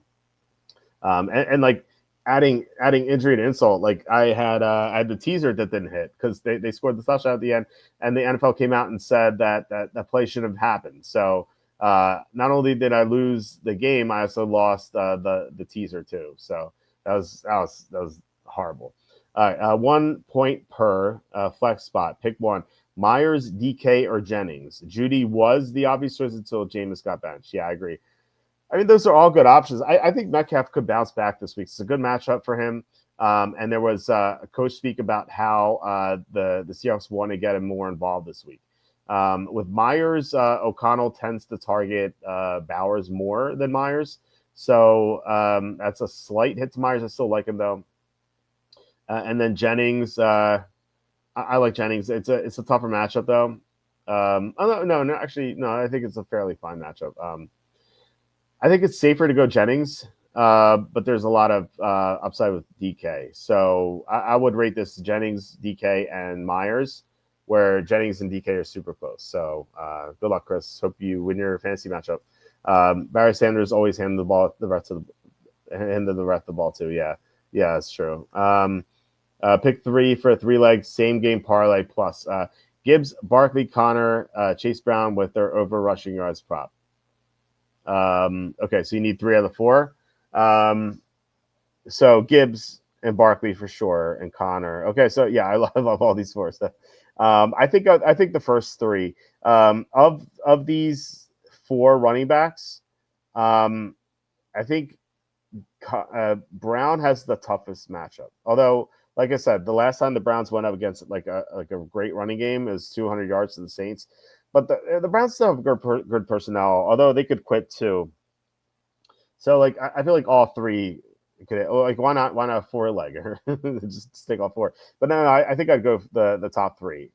And adding injury to insult, I had the teaser that didn't hit because they scored the touchdown at the end, and the NFL came out and said that play shouldn't have happened. So not only did I lose the game, I also lost the teaser too. So that was horrible. All right, 1 point per flex spot. Pick one: Myers, DK, or Jennings. Judy was the obvious choice until Jameis got benched. Yeah, I agree. I mean, those are all good options. I think Metcalf could bounce back this week. It's a good matchup for him. And there was a coach speak about how the Seahawks want to get him more involved this week. With Myers, O'Connell tends to target Bowers more than Myers. So that's a slight hit to Myers. I still like him, though. And then Jennings, I like Jennings. It's a tougher matchup, though. No, I think it's a fairly fine matchup. I think it's safer to go Jennings, but there's a lot of upside with DK. So I would rate this Jennings, DK, and Myers, where Jennings and DK are super close. So good luck, Chris. Hope you win your fantasy matchup. Barry Sanders always handed the ball the rest of the ball too. Yeah, that's true. Pick three for a 3-leg same game parlay plus Gibbs, Barkley, Connor, Chase Brown with their over rushing yards prop. Okay, so you need 3 out of the 4. So Gibbs and Barkley for sure, and Connor. Okay, so yeah, I love all these 4 stuff. I think the first 3 of these 4 running backs, I think Brown has the toughest matchup. Although, like I said, the last time the Browns went up against a great running game is 200 yards to the Saints. But the Browns still have good personnel, although they could quit too. So I feel like all 3 could why not 4-legger? Just take all 4. But no, I think I'd go the top 3.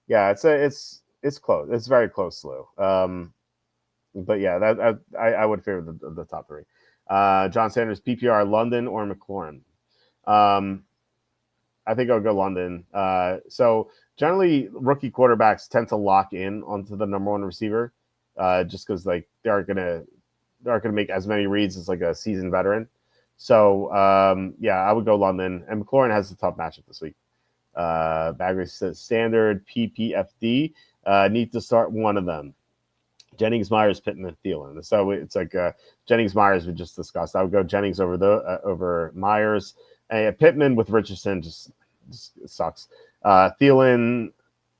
Yeah, it's close. It's very close, Lou. But yeah, I would favor the top 3. John Sanders, PPR, London or McLaurin. I think I'll go London. So generally, rookie quarterbacks tend to lock in onto the number 1 receiver, just because they aren't gonna make as many reads as a seasoned veteran. So yeah, I would go London, and McLaurin has a tough matchup this week. Bagley says standard PPFD. Need to start one of them. Jennings, Myers, Pittman, Thielen. So it's Jennings, Myers we just discussed. I would go Jennings over Myers. And Pittman with Richardson just sucks. Thielen,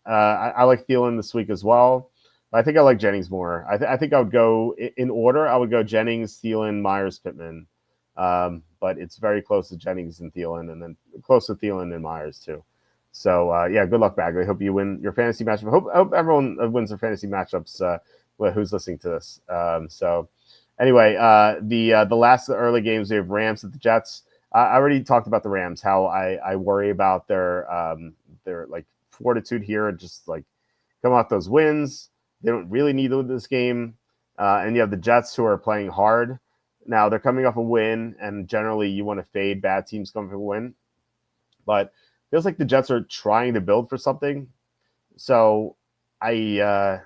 I like Thielen this week as well. But I think I like Jennings more. I think I would go in order. I would go Jennings, Thielen, Myers, Pittman. But it's very close to Jennings and Thielen, and then close to Thielen and Myers too. So yeah, good luck, Bagley. Hope you win your fantasy matchup. Hope everyone wins their fantasy matchups. Who's listening to this? So anyway, the last of the early games, we have Rams at the Jets. I already talked about the Rams, how I worry about their like fortitude here, and just like come off those wins. They don't really need to win this game. And you have the Jets who are playing hard. Now they're coming off a win, and generally you want to fade bad teams coming from a win. But it feels like the Jets are trying to build for something. So I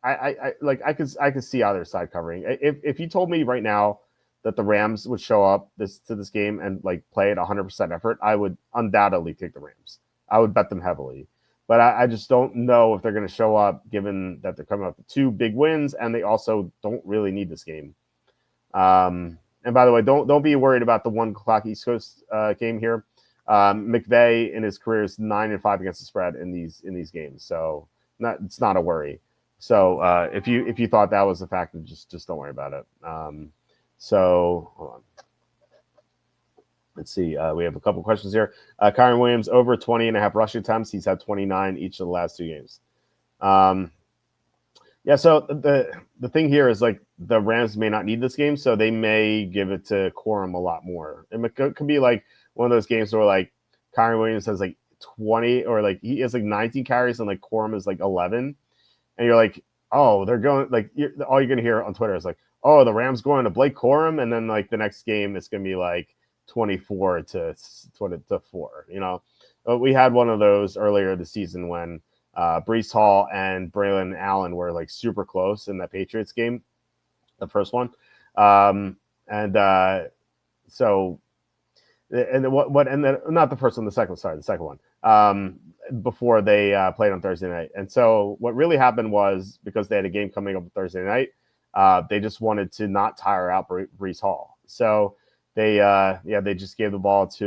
I could see either side covering. If you told me right now that the Rams would show up this game and like play at 100% effort, I would undoubtedly take the Rams. I would bet them heavily. But I just don't know if they're going to show up, given that they're coming up with two big wins and they also don't really need this game. And by the way, don't be worried about the 1 o'clock East Coast game here. McVay in his career is 9-5 against the spread in these games, so it's not a worry. So if you thought that was a factor, just don't worry about it. So hold on. Let's see. We have a couple questions here. Kyren Williams over 20.5 rushing attempts. He's had 29 each of the last 2 games. Yeah. So the thing here is like the Rams may not need this game, so they may give it to Corum a lot more. It could be like one of those games where like Kyren Williams has like 20 or like he has like 19 carries and like Corum is like 11, and you're like, oh, they're going like all you're gonna hear on Twitter is like, oh, the Rams going to Blake Corum, and then like the next game it's gonna be like 24 to 4. You know, but we had one of those earlier this season when Breece Hall and Braylon Allen were like super close in that Patriots game, the first one, so. And what and then not the first one, the second one, sorry, the second one, before they played on Thursday night. And so what really happened was because they had a game coming up on Thursday night, they just wanted to not tire out Breece Hall. So they just gave the ball to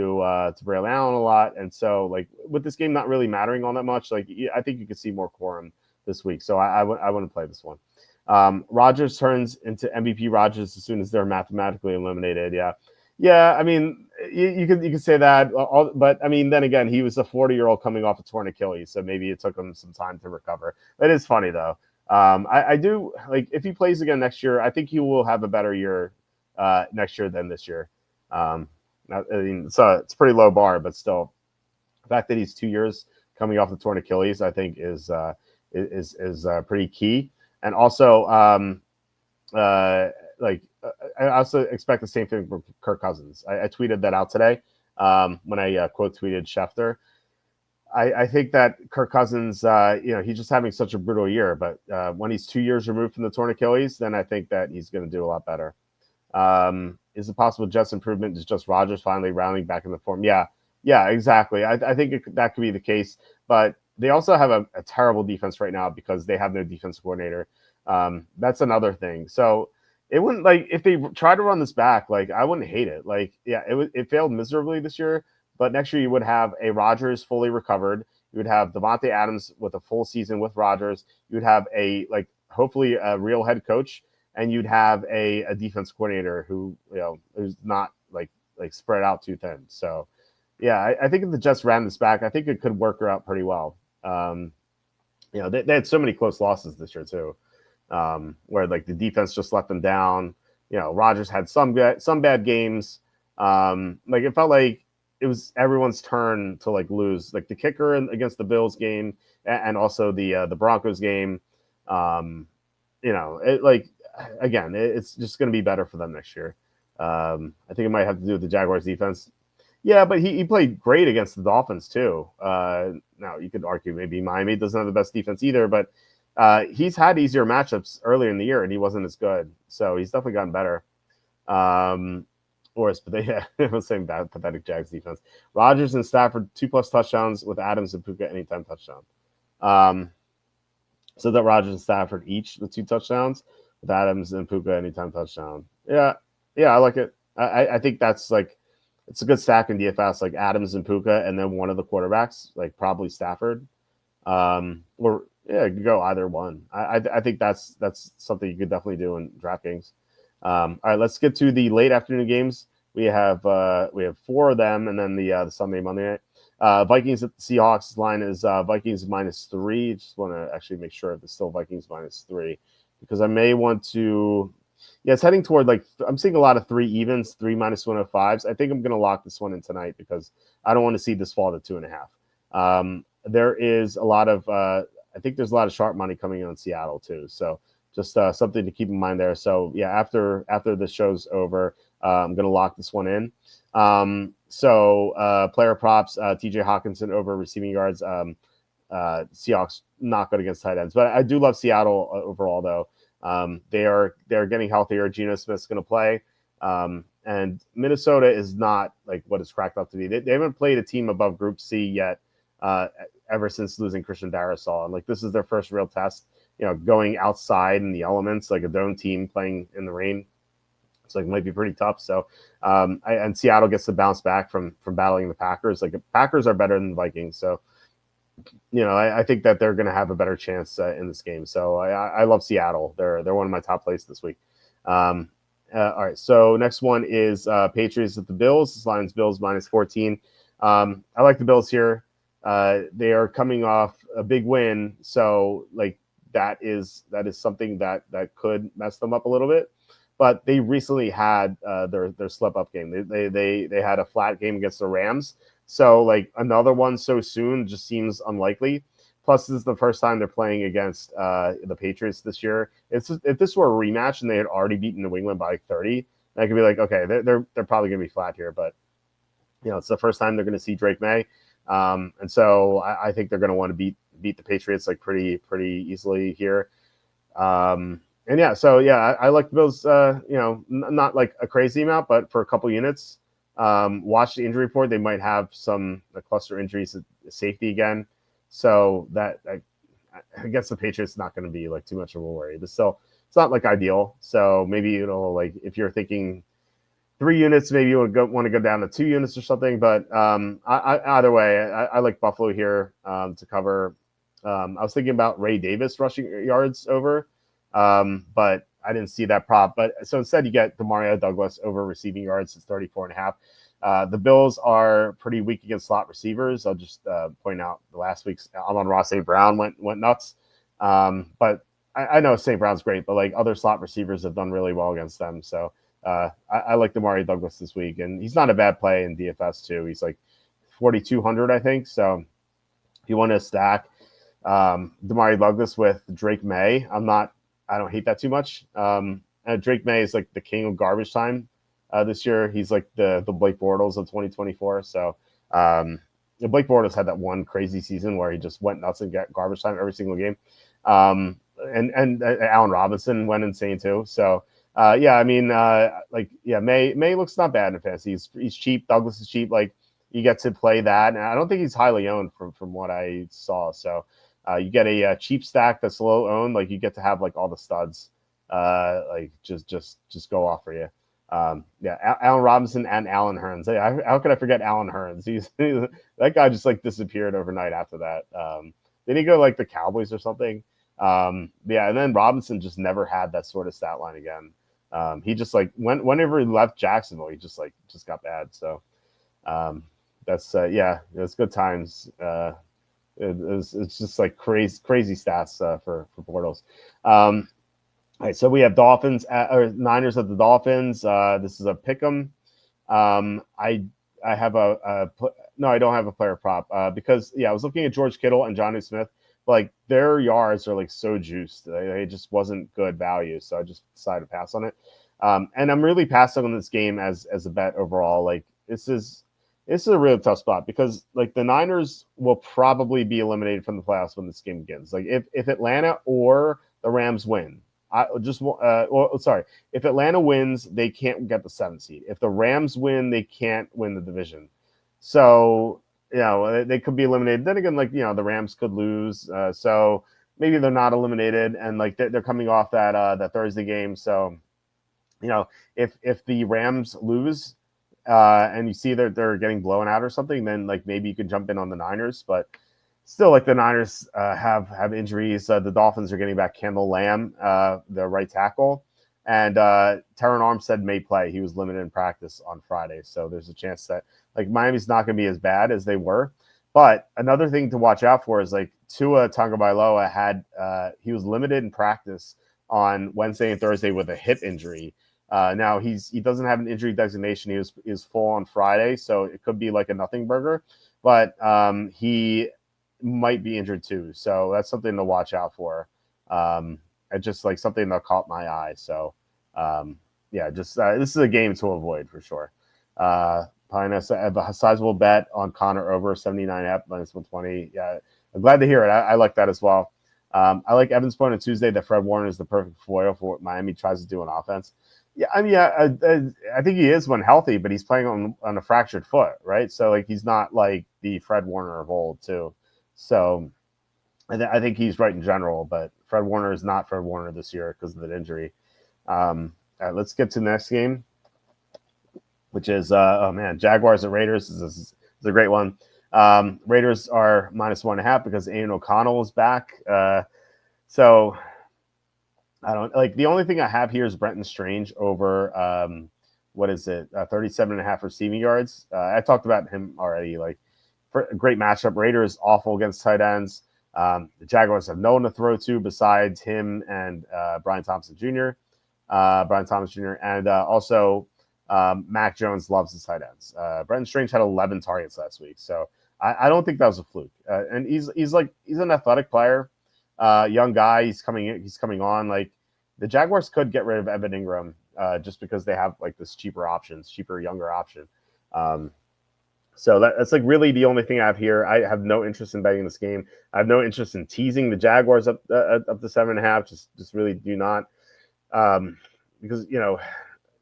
Braylon Allen a lot. And so like with this game not really mattering all that much, like I think you could see more Corum this week. So I wouldn't play this one. Rodgers turns into MVP Rodgers as soon as they're mathematically eliminated. Yeah, I mean, you can say that, but I mean, then again, he was a 40-year-old coming off a torn Achilles, so maybe it took him some time to recover. It is funny though. I do like if he plays again next year, I think he will have a better year next year than this year. I mean, so it's a pretty low bar, but still, the fact that he's 2 years coming off the torn Achilles, I think is pretty key, and also I also expect the same thing from Kirk Cousins. I tweeted that out today when I quote tweeted Schefter. I think that Kirk Cousins, he's just having such a brutal year. But when he's 2 years removed from the torn Achilles, then I think that he's going to do a lot better. Is it possible Jets improvement is just Rodgers finally rounding back in the form? Yeah, exactly. I think that could be the case. But they also have a terrible defense right now because they have no defense coordinator. That's another thing. So it wouldn't like if they try to run this back, like I wouldn't hate it. Like, yeah, it failed miserably this year, but next year you would have a Rodgers fully recovered. You would have Davante Adams with a full season with Rodgers. You would have hopefully a real head coach, and you'd have a defense coordinator who who's not like spread out too thin. So yeah, I think if the Jets ran this back, I think it could work out pretty well. They had so many close losses this year too. Where like the defense just let them down. Rodgers had some bad games. Like it felt like it was everyone's turn to like lose, like the kicker against the Bills game and also the Broncos game. It's just going to be better for them next year. I think it might have to do with the Jaguars defense. Yeah, but he played great against the Dolphins too. Now you could argue maybe Miami doesn't have the best defense either, but he's had easier matchups earlier in the year and he wasn't as good. So he's definitely gotten better. It was saying bad, pathetic Jags defense. Rodgers and Stafford 2+ touchdowns with Adams and Puka anytime touchdown. So that Rodgers and Stafford each the 2 touchdowns with Adams and Puka anytime touchdown. Yeah, I like it. I think that's like it's a good stack in DFS, like Adams and Puka, and then one of the quarterbacks, like probably Stafford. You could go either one. I think that's something you could definitely do in DraftKings. All right, let's get to the late afternoon games. We have 4 of them, and then the Sunday Monday night. Vikings at the Seahawks line is Vikings -3. Just want to actually make sure if it's still Vikings -3 because I may want to. Yeah, it's heading toward like I'm seeing a lot of 3 evens, 3 -105s. I think I'm going to lock this one in tonight because I don't want to see this fall to 2.5. There is a lot of I think there's a lot of sharp money coming in on Seattle too. So just something to keep in mind there. So yeah, after the show's over, I'm going to lock this one in. Player props, TJ Hawkinson over receiving yards. Seahawks not good against tight ends, but I do love Seattle overall though. They're getting healthier. Geno Smith's going to play, and Minnesota is not like what it's cracked up to be. They haven't played a team above Group C yet, ever since losing Christian Darrisaw, and like this is their first real test. Going outside in the elements, like a dome team playing in the rain. It's like might be pretty tough. So, and Seattle gets to bounce back from battling the Packers. Like the Packers are better than the Vikings, so I think that they're going to have a better chance in this game. So I love Seattle. They're one of my top plays this week. All right, so next one is Patriots at the Bills. This line's Bills -14. I like the Bills here. They are coming off a big win, so like that is something that could mess them up a little bit. But they recently had their slip up game. They had a flat game against the Rams. So like another one so soon just seems unlikely. Plus, this is the first time they're playing against the Patriots this year. If this were a rematch and they had already beaten New England by like 30, I could be like, okay, they're probably gonna be flat here. But it's the first time they're gonna see Drake May, and so I think they're gonna want to beat the Patriots like pretty easily here. And yeah, so yeah, I like the Bills. Not like a crazy amount, but for a couple units. Watch the injury report. They might have some cluster injuries at safety again. So that I guess the Patriots not going to be like too much of a worry. But still, it's not like ideal. So maybe like if you're thinking 3 units, maybe you want to go down to 2 units or something. But either way, I like Buffalo here to cover. I was thinking about Ray Davis rushing yards over, but I didn't see that prop. But so instead, you get Demario Douglas over receiving yards. It's 34.5. The Bills are pretty weak against slot receivers. I'll just point out the last week's Amon-Ra St. Brown went nuts. But I know St. Brown's great, but like other slot receivers have done really well against them. So I like Demario Douglas this week, and he's not a bad play in DFS too. He's like 4,200, I think. So if you want to stack Demario Douglas with Drake May, I don't hate that too much. Drake May is like the king of garbage time this year. He's like the Blake Bortles of 2024. So Blake Bortles had that one crazy season where he just went nuts and got garbage time every single game. And Allen Robinson went insane too. So May looks not bad in fantasy. He's cheap. Douglas is cheap. Like you get to play that, and I don't think he's highly owned from what I saw. So. You get a cheap stack that's low owned, like you get to have like all the studs, like just go off for you. Allen Robinson and Allen Hurns. How could I forget Allen Hurns? That guy just like disappeared overnight after that. Did he go like the Cowboys or something? And then Robinson just never had that sort of stat line again. He just like whenever he left Jacksonville, he just got bad. So that's good times. It's just like crazy stats for Bortles. All right, so we have Niners at the Dolphins. This is a pick'em. I have I don't have a player prop because I was looking at George Kittle and Jonnu Smith. But, like their yards are like so juiced. They just wasn't good value, so I just decided to pass on it. And I'm really passing on this game as a bet overall. Like this is a really tough spot because like the Niners will probably be eliminated from the playoffs when this game begins. Like if Atlanta or the Rams win, if Atlanta wins, they can't get the 7th seed. If the Rams win, they can't win the division. So they could be eliminated. Then again, like the Rams could lose. So maybe they're not eliminated, and like they're coming off that Thursday game. So if the Rams lose. And you see that they're getting blown out or something, then like maybe you can jump in on the Niners. But still, like the Niners have injuries. The Dolphins are getting back Kendall Lamb, the right tackle, and Terron Armstead may play. He was limited in practice on Friday, so there's a chance that like Miami's not going to be as bad as they were. But another thing to watch out for is like Tua Tagovailoa he was limited in practice on Wednesday and Thursday with a hip injury. Now he doesn't have an injury designation. He was full on Friday, so it could be like a nothing burger, but he might be injured too. So that's something to watch out for. It's just like something that caught my eye. So yeah, just this is a game to avoid for sure. Probably have a sizable bet on Connor over 79 minus 120. Yeah, I'm glad to hear it. I like that as well. I like Evan's point on Tuesday that Fred Warner is the perfect foil for what Miami tries to do on offense. Yeah, I mean, I think he is when healthy, but he's playing on a fractured foot, right? So like he's not like the Fred Warner of old too. So I think he's right in general, but Fred Warner is not Fred Warner this year because of that injury. All right, let's get to the next game, which is oh man, Jaguars and Raiders. This is a great one. Raiders are minus 1.5 because Aiden O'Connell is back. So I don't like the only thing I have here is Brenton Strange over what is it 37.5 receiving yards. I talked about him already. Like for a great matchup. Raiders awful against tight ends. The Jaguars have no one to throw to besides him and Brian Thompson Jr. Brian Thomas Jr. and also Mac Jones loves his tight ends. Brenton Strange had 11 targets last week, so I don't think that was a fluke. And he's an athletic player, young guy. He's coming on. Like the Jaguars could get rid of Evan Ingram just because they have like this cheaper, younger option. So that's like really the only thing I have here. I have no interest in betting this game. I have no interest in teasing the Jaguars up to 7.5. Just really do not, because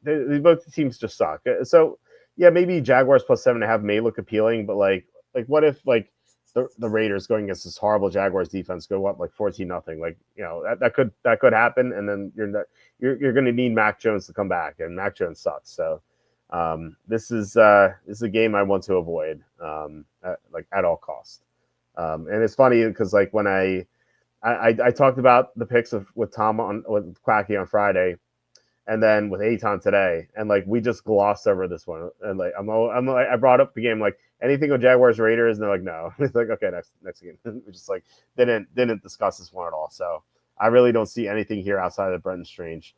they both teams just suck. So yeah, maybe Jaguars plus 7.5 may look appealing, but like what if like the Raiders going against this horrible Jaguars defense go up like 14-0? Like that could happen, and then you're going to need Mac Jones to come back, and Mac Jones sucks. So this is a game I want to avoid at all costs. And it's funny because like when I talked about the picks with Tom with Quacky on Friday, and then with Aton today, and like we just glossed over this one, and like I brought up the game like anything with Jaguars Raiders, and they're like no, it's like okay next game. We just like didn't discuss this one at all. So I really don't see anything here outside of Brenton Strange.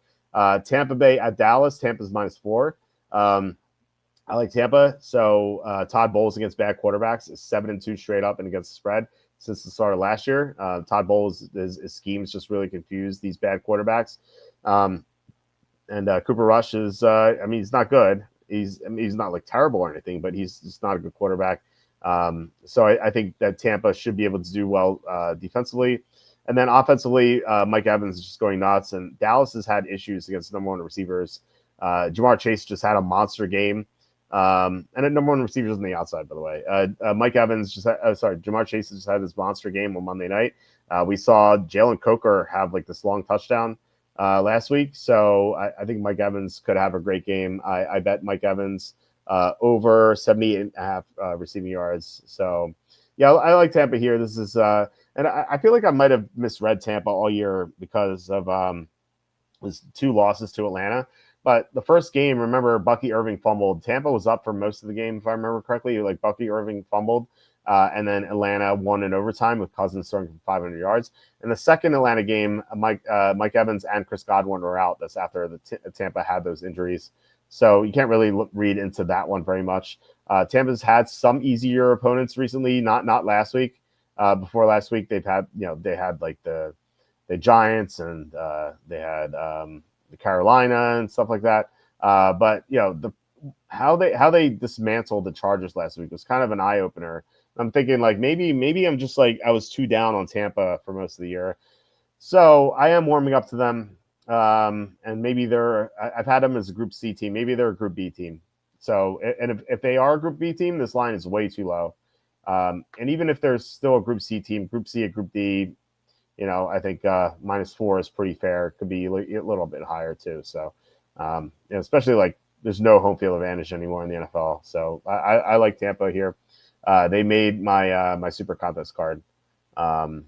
Tampa Bay at Dallas. Tampa's -4. I like Tampa. So Todd Bowles against bad quarterbacks is 7-2 straight up and against the spread since the start of last year. Todd Bowles' his schemes just really confused these bad quarterbacks. And Cooper Rush is, he's not good. He's not like terrible or anything, but he's just not a good quarterback. So I think that Tampa should be able to do well defensively. And then offensively, Mike Evans is just going nuts. And Dallas has had issues against number one receivers. Jamar Chase just had a monster game. And at number one receivers on the outside, by the way. Mike Evans Jamar Chase just had this monster game on Monday night. We saw Jalen Coker have like this long touchdown last week. So I think Mike Evans could have a great game. I bet Mike Evans over 78.5 receiving yards. So yeah, I like Tampa here. This is and I feel like I might have misread Tampa all year because of was 2 losses to Atlanta. But the first game, remember, Bucky Irving fumbled. Tampa was up for most of the game, if I remember correctly. Like Bucky Irving fumbled, and then Atlanta won in overtime with Cousins throwing for 500 yards. In the second Atlanta game, Mike Evans and Chris Godwin were out. That's after Tampa had those injuries. So you can't really read into that one very much. Tampa's had some easier opponents recently, not last week. Before last week, they had like the Giants and they had the Carolina and stuff like that. But how they dismantled the Chargers last week was kind of an eye opener. I'm thinking like maybe I'm just like I was too down on Tampa for most of the year, so I am warming up to them. And maybe I've had them as a Group C team. Maybe they're a Group B team. So and if they are a Group B team, this line is way too low. And even if there's still a Group C team, Group C, a Group D. I think -4 is pretty fair. Could be a little bit higher too. So, especially like there's no home field advantage anymore in the NFL. So I like Tampa here. They made my super contest card. Let's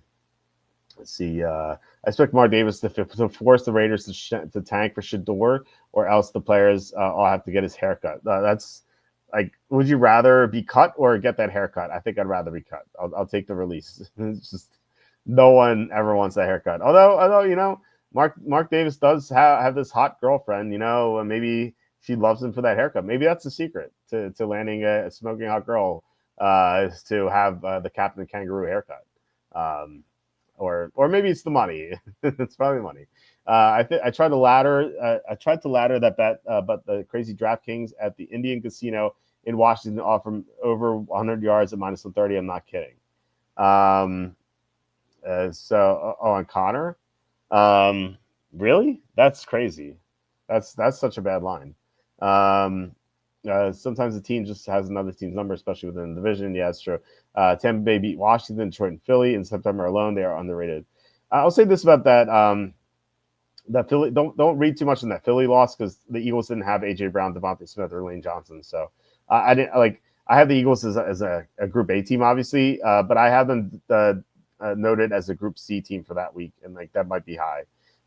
see. I expect Mark Davis to force the Raiders to tank for Shedeur, or else the players all have to get his haircut. That's like, would you rather be cut or get that haircut? I think I'd rather be cut. I'll take the release. It's just. No one ever wants that haircut. Although Mark Davis does have this hot girlfriend, and maybe she loves him for that haircut. Maybe that's the secret to landing a smoking hot girl, is to have the Captain Kangaroo haircut. Or maybe it's the money. It's probably money. I tried to ladder. I tried to ladder that bet, but the crazy DraftKings at the Indian Casino in Washington offer over 100 yards at minus 130. I'm not kidding. On Connor, really? That's crazy. That's such a bad line. Sometimes the team just has another team's number, especially within the division. Yeah, that's true. Tampa Bay beat Washington, Detroit, and Philly in September alone. They are underrated. I'll say this about that. That Philly, don't read too much in that Philly loss, because the Eagles didn't have AJ Brown, Devontae Smith, or Lane Johnson. So I didn't like. I have the Eagles as a Group A team, obviously, but I have them noted as a Group C team for that week, and like that might be high,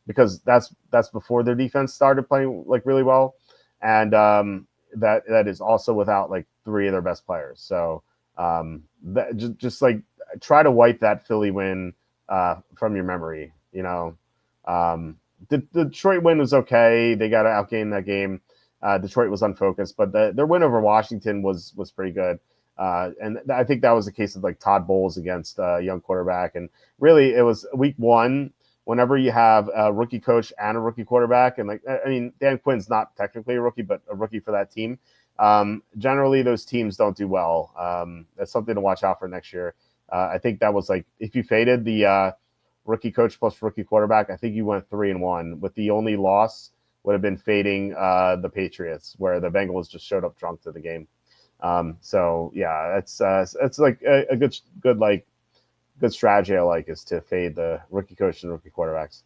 because that's before their defense started playing like really well, and that is also without like three of their best players. So that just like try to wipe that Philly win from your memory. The Detroit win was okay. They got to outgain that game. Detroit was unfocused, but their win over Washington was pretty good. And I think that was a case of like Todd Bowles against a young quarterback. And really, it was week one. Whenever you have a rookie coach and a rookie quarterback, and Dan Quinn's not technically a rookie, but a rookie for that team. Generally, those teams don't do well. That's something to watch out for next year. I think that was like, if you faded the rookie coach plus rookie quarterback, I think you went 3-1, with the only loss would have been fading the Patriots, where the Bengals just showed up drunk to the game. So yeah, it's like a good strategy I like, is to fade the rookie coach and rookie quarterbacks.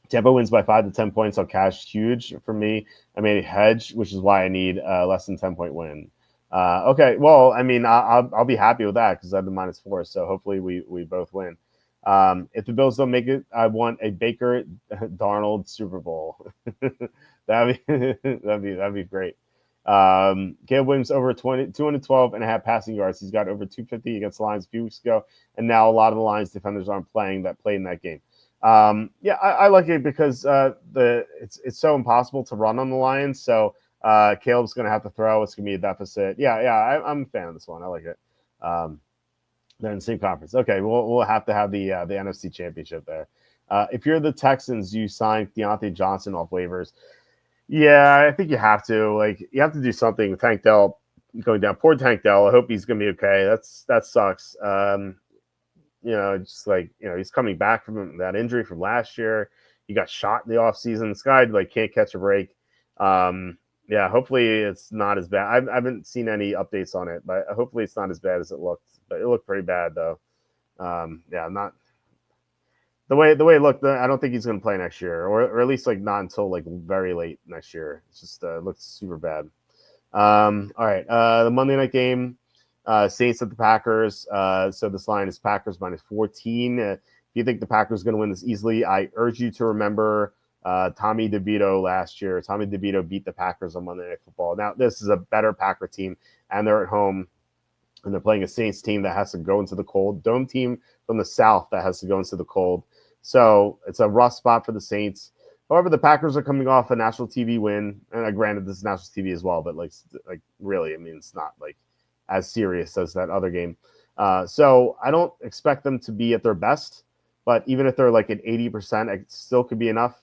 Tampa wins by 5 to 10 points on cash, huge for me. I made a hedge, which is why I need less than 10-point win. Okay, well, I'll be happy with that, because I have the -4, so hopefully we both win. If the Bills don't make it, I want a Baker Darnold Super Bowl. that'd be great. Caleb Williams over 212 and a half passing yards. He's got over 250 against the Lions a few weeks ago, and now a lot of the Lions defenders aren't played in that game. I like it because it's so impossible to run on the Lions. So Caleb's going to have to throw. It's going to be a deficit. I'm a fan of this one. I like it. They're in the same conference. Okay, we'll have to have the NFC Championship there. If you're the Texans, you signed Deontay Johnson off waivers. Yeah, I think you have to. Like, you have to do something with Tank Dell going down. Poor Tank Dell. I hope he's going to be okay. That sucks. He's coming back from that injury from last year. He got shot in the offseason. This guy can't catch a break. Hopefully it's not as bad. I haven't seen any updates on it, but hopefully it's not as bad as it looked. But it looked pretty bad though. Not the way it looked. I don't think he's going to play next year, or at least not until very late next year. It's just looks super bad. All right, the Monday night game, Saints at the Packers. So this line is Packers -14. If you think the Packers are going to win this easily, I urge you to remember Tommy DeVito last year. Tommy DeVito beat the Packers on Monday Night Football. Now this is a better Packer team, and they're at home. And they're playing a Saints team that has to go into the cold, dome team from the South that has to go into the cold. So it's a rough spot for the Saints. However, the Packers are coming off a national TV win, and granted, this is national TV as well, but really, it's not as serious as that other game. So I don't expect them to be at their best, but even if they're at 80%, it still could be enough.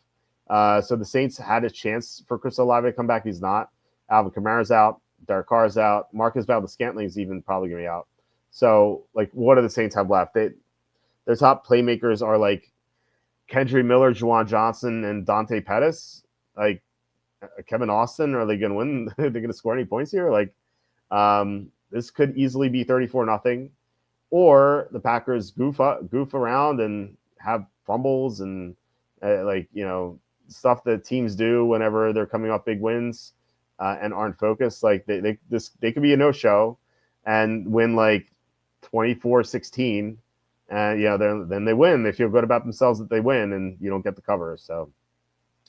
So the Saints had a chance for Chris Olave to come back. He's not. Alvin Kamara's out. Derek Carr's out. Marcus Valdes-Scantling's even probably going to be out. So, what do the Saints have left? Their top playmakers are Kendre Miller, Juwan Johnson, and Dante Pettis. Kevin Austin, are they going to win? Are they going to score any points here? This could easily be 34-0, or the Packers goof around and have fumbles and stuff that teams do whenever they're coming off big wins. And aren't focused. They could be a no-show and win 24-16, and then they win. They feel good about themselves that they win, and you don't get the cover. So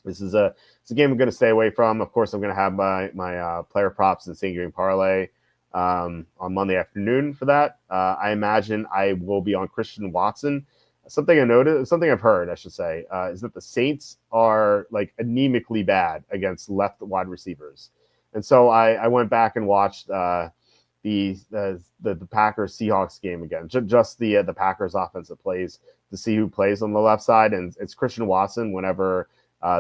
it's a game I'm going to stay away from. Of course, I'm going to have my player props and same game parlay on Monday afternoon for that. I imagine I will be on Christian Watson something I noticed, something I've heard, I should say, is that the Saints are like anemically bad against left wide receivers, and so I went back and watched the Packers Seahawks game again, just the Packers offensive plays to see who plays on the left side, and it's Christian Watson whenever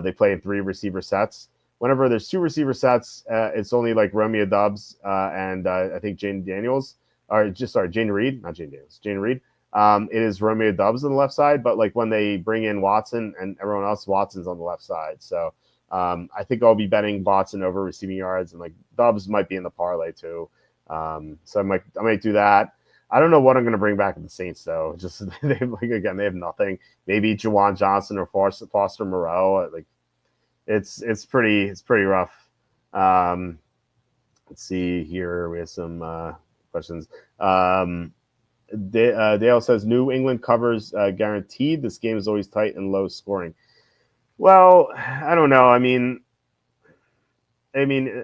they play in 3 receiver sets. Whenever there's 2 receiver sets, it's only like Romeo Dubs and I think Jane Daniels, or just sorry, Jane Reed, not Jane Daniels, Jane Reed. It is Romeo Dubs on the left side, but like when they bring in Watson and everyone else, Watson's on the left side. So I think I'll be betting Watson over receiving yards, and like Dubs might be in the parlay too. So I might do that. I don't know what I'm going to bring back at the Saints though. Just they like again, they have nothing. Maybe Jawan Johnson or Foster Moreau. Like it's pretty rough. Let's see here. We have some questions. Dale says New England covers guaranteed. This game is always tight and low scoring. Well, I don't know.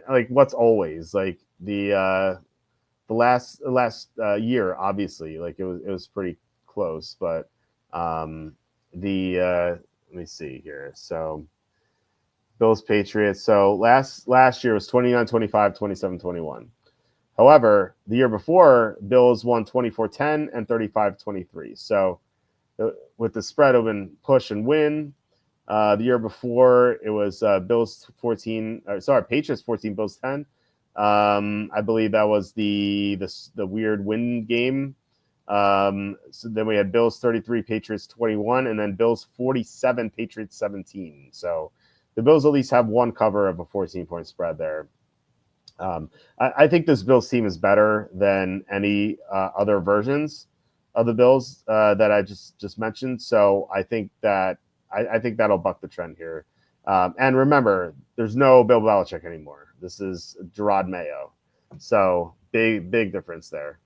Like what's always like the last year, obviously, like it was pretty close, but let me see here. So Bills Patriots. So last year was 29-25, 27-21. However, the year before, Bills won 24-10 and 35-23. So with the spread open, push and win. The year before, it was Bills 14. Patriots 14, Bills 10. I believe that was the weird win game. So then we had Bills 33, Patriots 21, and then Bills 47, Patriots 17. So the Bills at least have one cover of a 14-point spread there. I think this Bills team is better than any other versions of the Bills that I just mentioned. So I think that'll buck the trend here. And remember, there's no Bill Belichick anymore. This is Gerard Mayo. So big difference there.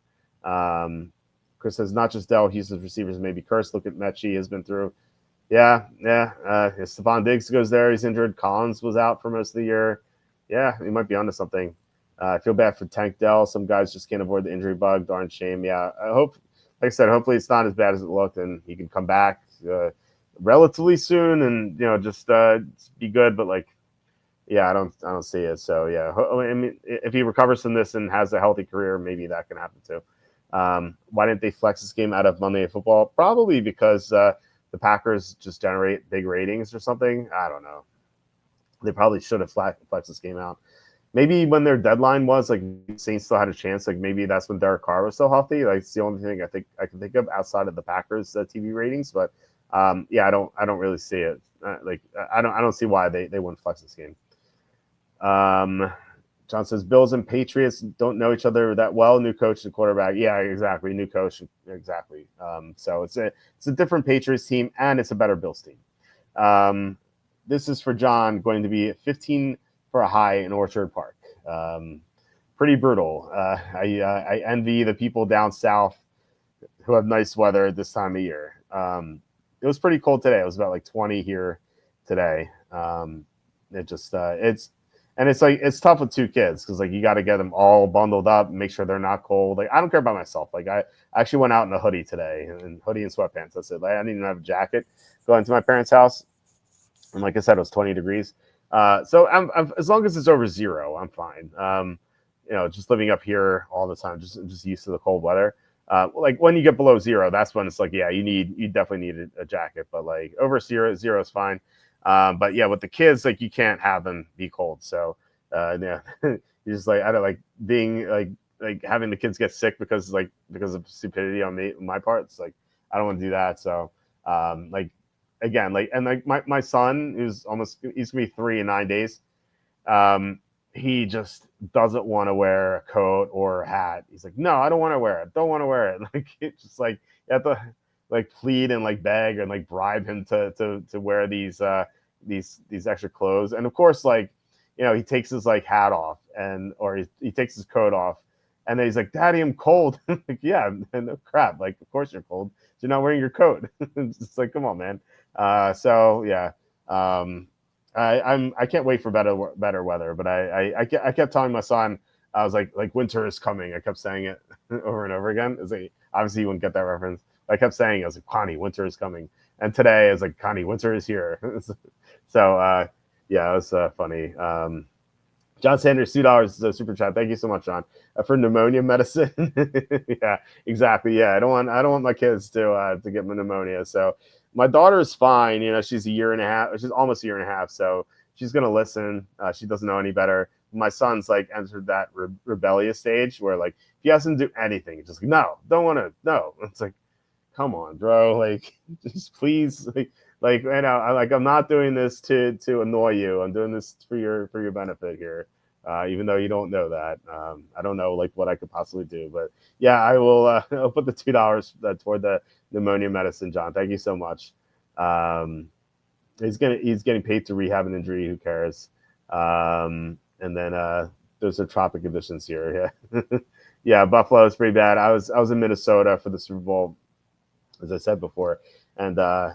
Chris says not just Dell, Houston's receivers may be cursed. Look at Mechie has been through. Yeah. If Stephon Diggs goes there, he's injured. Collins was out for most of the year. Yeah, he might be onto something. I feel bad for Tank Dell. Some guys just can't avoid the injury bug. Darn shame. Yeah, like I said, hopefully it's not as bad as it looked, and he can come back relatively soon, and just be good. But like, yeah, I don't see it. So yeah, I mean, if he recovers from this and has a healthy career, maybe that can happen too. Why didn't they flex this game out of Monday Night Football? Probably because the Packers just generate big ratings or something. I don't know. They probably should have flexed this game out. Maybe when their deadline was, like Saints still had a chance. Like maybe that's when Derek Carr was still healthy. Like it's the only thing I can think of outside of the Packers TV ratings. But yeah, I don't really see it. I don't see why they wouldn't flex this game. John says Bills and Patriots don't know each other that well. New coach and quarterback. Yeah, exactly. New coach. Exactly. So it's a different Patriots team, and it's a better Bills team. This is for John, going to be 15 for a high in Orchard Park. Pretty brutal. I envy the people down south who have nice weather at this time of year. It was pretty cold today. It was about like 20 here today. It's tough with 2 kids because like you got to get them all bundled up, make sure they're not cold. Like I don't care about myself. Like I actually went out in a hoodie today, and hoodie and sweatpants. That's it. Like I didn't even have a jacket going to my parents' house. And like I said, it was 20 degrees. So I'm as long as it's over 0, I'm fine. Just living up here all the time, just used to the cold weather. Like when you get below 0, that's when it's like, yeah, you definitely need a jacket. But like over 0 is fine. But yeah, with the kids, like you can't have them be cold. So yeah, you're just like I don't like being like having the kids get sick because of stupidity on my part. It's like I don't want to do that. So again, my son he's gonna be 3 in 9 days. He just doesn't want to wear a coat or a hat. He's like, no, I don't want to wear it. Don't want to wear it. Like it's just like you have to like plead and like beg and like bribe him to wear these extra clothes. And of course, like he takes his like hat off or he takes his coat off, and then he's like, Daddy, I'm cold. Like, yeah, no crap. Like, of course you're cold. You're not wearing your coat. It's just like, come on, man. So yeah, I can't wait for better weather. But I kept telling my son, I was like winter is coming. I kept saying it over and over again. It's like, obviously you wouldn't get that reference. I kept saying, I was like, Connie, winter is coming. And today I was like, Connie, winter is here. So yeah, it was funny. John Sanders, $2 super chat. Thank you so much, John, for pneumonia medicine. Yeah, exactly. Yeah, I don't want my kids to get pneumonia. So my daughter is fine. She's a year and a half. She's almost a year and a half. So she's gonna listen. She doesn't know any better. My son's like entered that rebellious stage where like he hasn't do anything. He's just like, no, don't want to. No, it's like, come on, bro. Like, just please, I'm not doing this to annoy you. I'm doing this for your benefit here. Even though you don't know that, I don't know like what I could possibly do, but yeah, I will. I'll put the $2 toward the pneumonia medicine, John. Thank you so much. Um, he's getting paid to rehab an injury. Who cares? And then those are tropic conditions here. Yeah, yeah. Buffalo is pretty bad. I was in Minnesota for the Super Bowl, as I said before. And I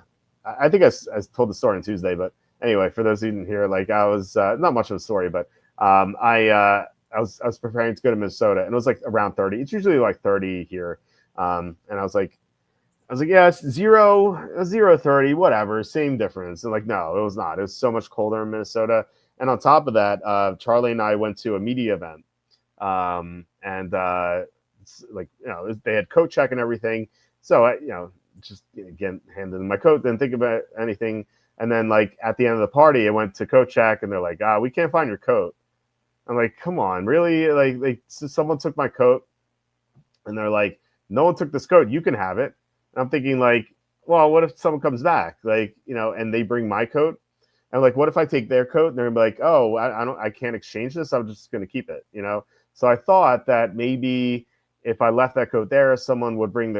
think I told the story on Tuesday, but anyway, for those who didn't hear, like I was not much of a story, but I was preparing to go to Minnesota, and it was like around 30. It's usually like 30 here, and I was like, yeah, it's 30, whatever, same difference. And like, no, it was not. It was so much colder in Minnesota. And on top of that, Charlie and I went to a media event, and like they had coat check and everything. So just again handed in my coat, didn't think about anything. And then like at the end of the party, I went to coat check, and they're like, we can't find your coat. I'm like, come on, really? Like so someone took my coat, and they're like, no one took this coat. You can have it. And I'm thinking like, well, what if someone comes back, like and they bring my coat? And like, what if I take their coat and they're gonna be like, oh, I can't exchange this. I'm just gonna keep it. So I thought that maybe if I left that coat there, someone would bring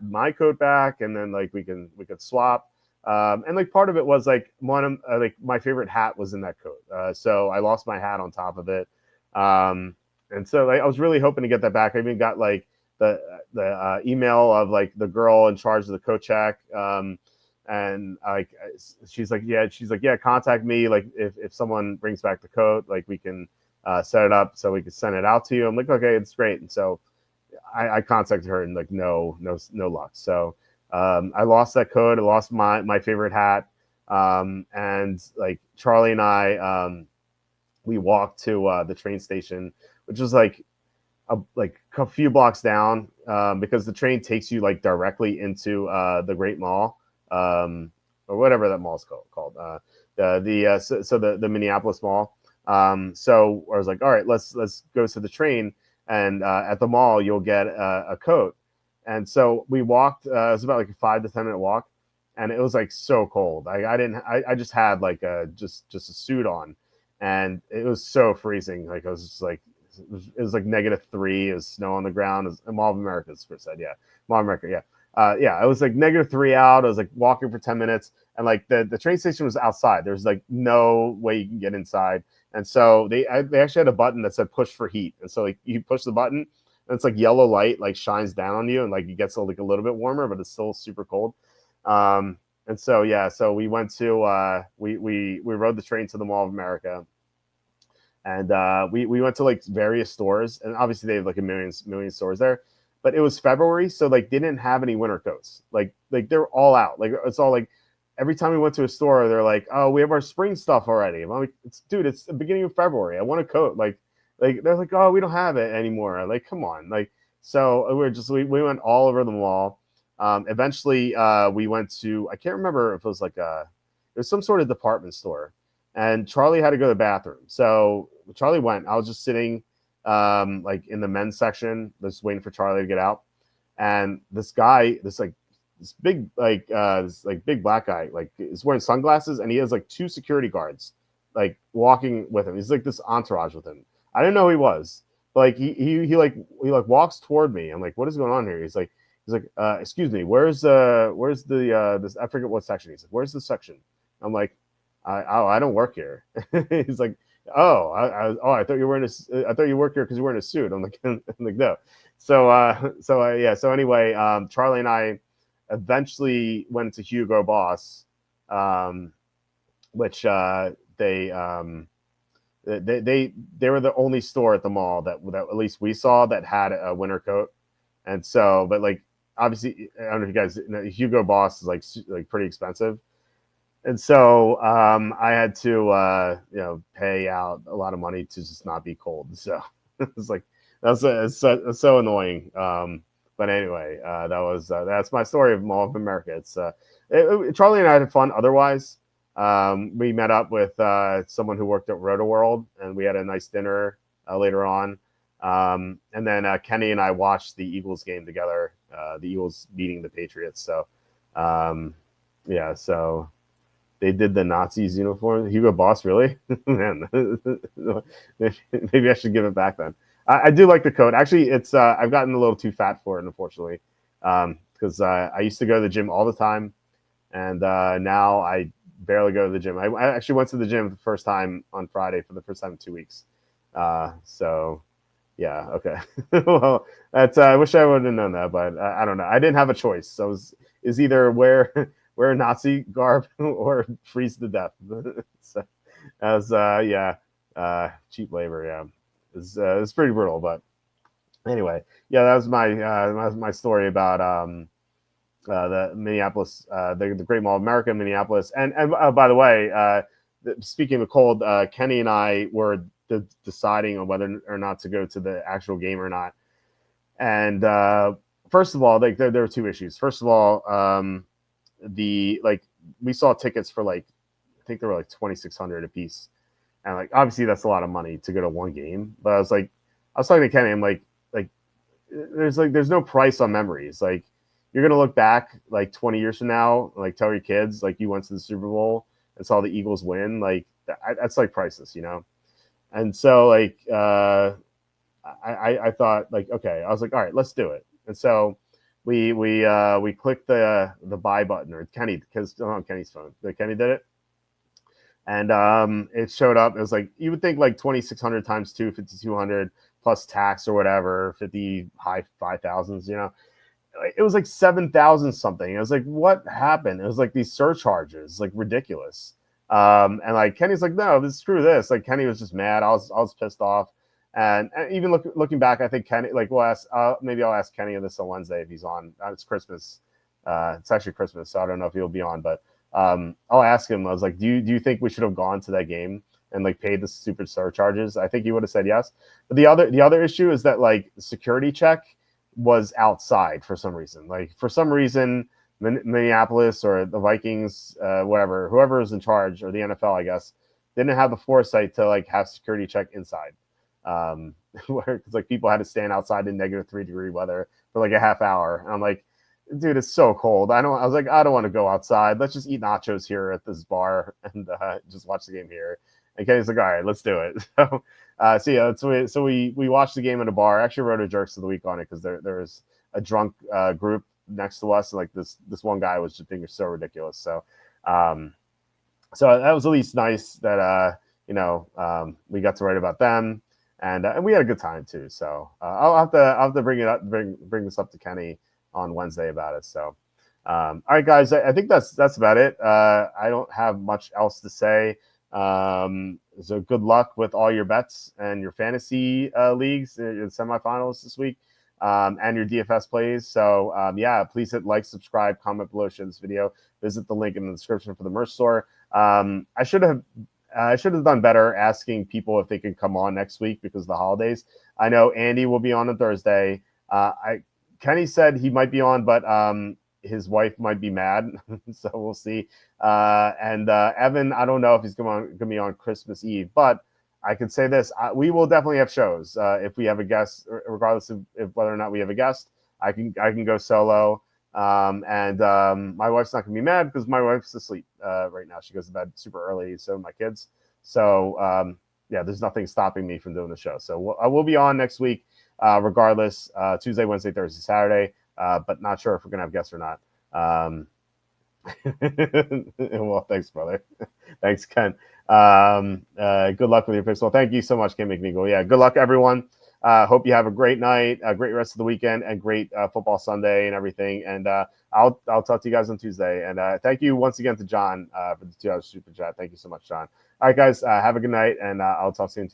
my coat back, and then like we could swap. And like part of it was like one of like my favorite hat was in that coat, so I lost my hat on top of it, and so like I was really hoping to get that back. I even got like the email of like the girl in charge of the coat check, and like she's like, yeah, contact me like if someone brings back the coat, like we can set it up so we can send it out to you. I'm like, okay, it's great. And so I contacted her, and like no luck. So I lost that coat. I lost my favorite hat. And like Charlie and I, we walked to the train station, which was like a few blocks down, because the train takes you like directly into the Great Mall, or whatever that mall is called. So the Minneapolis Mall. So I was like, all right, let's go to the train, and at the mall you'll get a coat. And so we walked. It was about like a 5 to 10 minute walk, and it was like so cold. I just had like just a suit on, and it was so freezing. Like I was just like it was like -3. It was snow on the ground. It was Mall of America, as Chris said. Yeah, Mall of America. Yeah. Yeah, it was like -3 out. I was like walking for 10 minutes, and like the train station was outside. There's like no way you can get inside. And so they actually had a button that said push for heat. And so like you push the button, and it's like yellow light like shines down on you, and like it gets like a little bit warmer, but it's still super cold. And so yeah, so we went to we rode the train to the Mall of America, and we went to like various stores, and obviously they have like a million stores there, but it was February, so like they didn't have any winter coats. Like they're all out. Like it's all like every time we went to a store, they're like, oh, we have our spring stuff already. I'm like, dude, it's the beginning of February. I want a coat. Like they're like, oh, we don't have it anymore. I'm like, come on. Like so we went all over the mall. Eventually we went to, I can't remember if it was like it was some sort of department store, and Charlie had to go to the bathroom. So Charlie went. I was just sitting like in the men's section, just waiting for Charlie to get out. And this guy, this big big black guy, like is wearing sunglasses, and he has like two security guards like walking with him. He's like this entourage with him. I didn't know who he was, but like he walks toward me. I'm like, what is going on here? He's like, excuse me, where's the this, I forget what section. He's like, where's the section? I'm like, I don't work here. He's like, I thought you were I thought you worked here because you were in a suit. I'm like no. So anyway, Charlie and I eventually went to Hugo Boss, which they were the only store at the mall that at least we saw that had a winter coat. And so, but like obviously, I don't know if you guys know, Hugo Boss is like pretty expensive. And so I had to, pay out a lot of money to just not be cold. So it's like that's so annoying. But anyway, that's my story of Mall of America. Charlie and I had fun. Otherwise, we met up with someone who worked at Roto World, and we had a nice dinner later on. And then Kenny and I watched the Eagles game together. The Eagles beating the Patriots. So yeah, so. They did the Nazis uniform. Hugo Boss, really? Man, maybe I should give it back then. I do like the coat. Actually, it's I've gotten a little too fat for it, unfortunately, because I used to go to the gym all the time, and now I barely go to the gym. I actually went to the gym the first time on Friday for the first time in 2 weeks. So yeah, okay. Well, that's I wish I would have known that, but I don't know. I didn't have a choice. So is either wear Nazi garb or freeze to death. So, as cheap labor. Yeah, it's pretty brutal. But anyway, yeah, that was my story about the Minneapolis, the Great Mall of America in Minneapolis. And by the way, speaking of cold, Kenny and I were deciding on whether or not to go to the actual game or not. And first of all, there were two issues. First of all, we saw tickets for I think they were like 2,600 a piece, and obviously that's a lot of money to go to one game. But I was talking to Kenny, I'm like there's no price on memories. Like you're gonna look back 20 years from now, tell your kids you went to the Super Bowl and saw the Eagles win. That's priceless, you know. And so I thought okay, I was like, all right, let's do it. And so we clicked the buy button, or Kenny, because on Kenny's phone, Kenny did it, and it showed up. It was you would think 2,600 times 5,200 plus tax or whatever, 50 high 5,000s, you know. It was 7,000 something. It was what happened? It was these surcharges, ridiculous. And Kenny's no, screw this. Kenny was just mad. I was pissed off. And even looking back, I think Kenny, maybe I'll ask Kenny this on Wednesday if he's on. It's Christmas. It's actually Christmas, so I don't know if he'll be on. But I'll ask him. I was do you think we should have gone to that game and paid the stupid surcharges? I think he would have said yes. But the other issue is that the security check was outside for some reason. For some reason, Minneapolis or the Vikings, whoever is in charge, or the NFL, I guess, didn't have the foresight to have security check inside. Because people had to stand outside in -3-degree weather for a half hour. And I'm dude, it's so cold. I was I don't want to go outside. Let's just eat nachos here at this bar and just watch the game here. And Kenny's all right, let's do it. So we watched the game in a bar. I actually wrote a Jerks of the Week on it because there's a drunk group next to us, and this one guy was just being so ridiculous. So so that was at least nice that we got to write about them. And we had a good time too. So I'll have to bring this up to Kenny on Wednesday about it. So all right, guys, I think that's about it. I don't have much else to say. So good luck with all your bets and your fantasy leagues in semifinals this week, and your DFS plays. So yeah, please hit like, subscribe, comment below, share this video. Visit the link in the description for the merch store. I should have done better asking people if they can come on next week because of the holidays. I know Andy will be on Thursday. Kenny said he might be on, but his wife might be mad, so we'll see. And Evan, I don't know if he's going to be on Christmas Eve, but I can say this: we will definitely have shows if we have a guest, regardless of whether or not we have a guest. I can go solo. And my wife's not gonna be mad because my wife's asleep right now. She goes to bed super early, so my kids. So yeah, there's nothing stopping me from doing the show. So I will be on next week, regardless, Tuesday, Wednesday, Thursday, Saturday. But not sure if we're gonna have guests or not. Well, thanks, brother. Thanks, Ken. Good luck with your picks. Well, thank you so much, Ken McNeagle. Yeah, good luck, everyone. Hope you have a great night, a great rest of the weekend, and great football Sunday and everything. And I'll talk to you guys on Tuesday. And thank you once again to John for the $2 super chat. Thank you so much, John. All right, guys, have a good night, and I'll talk to you on Tuesday.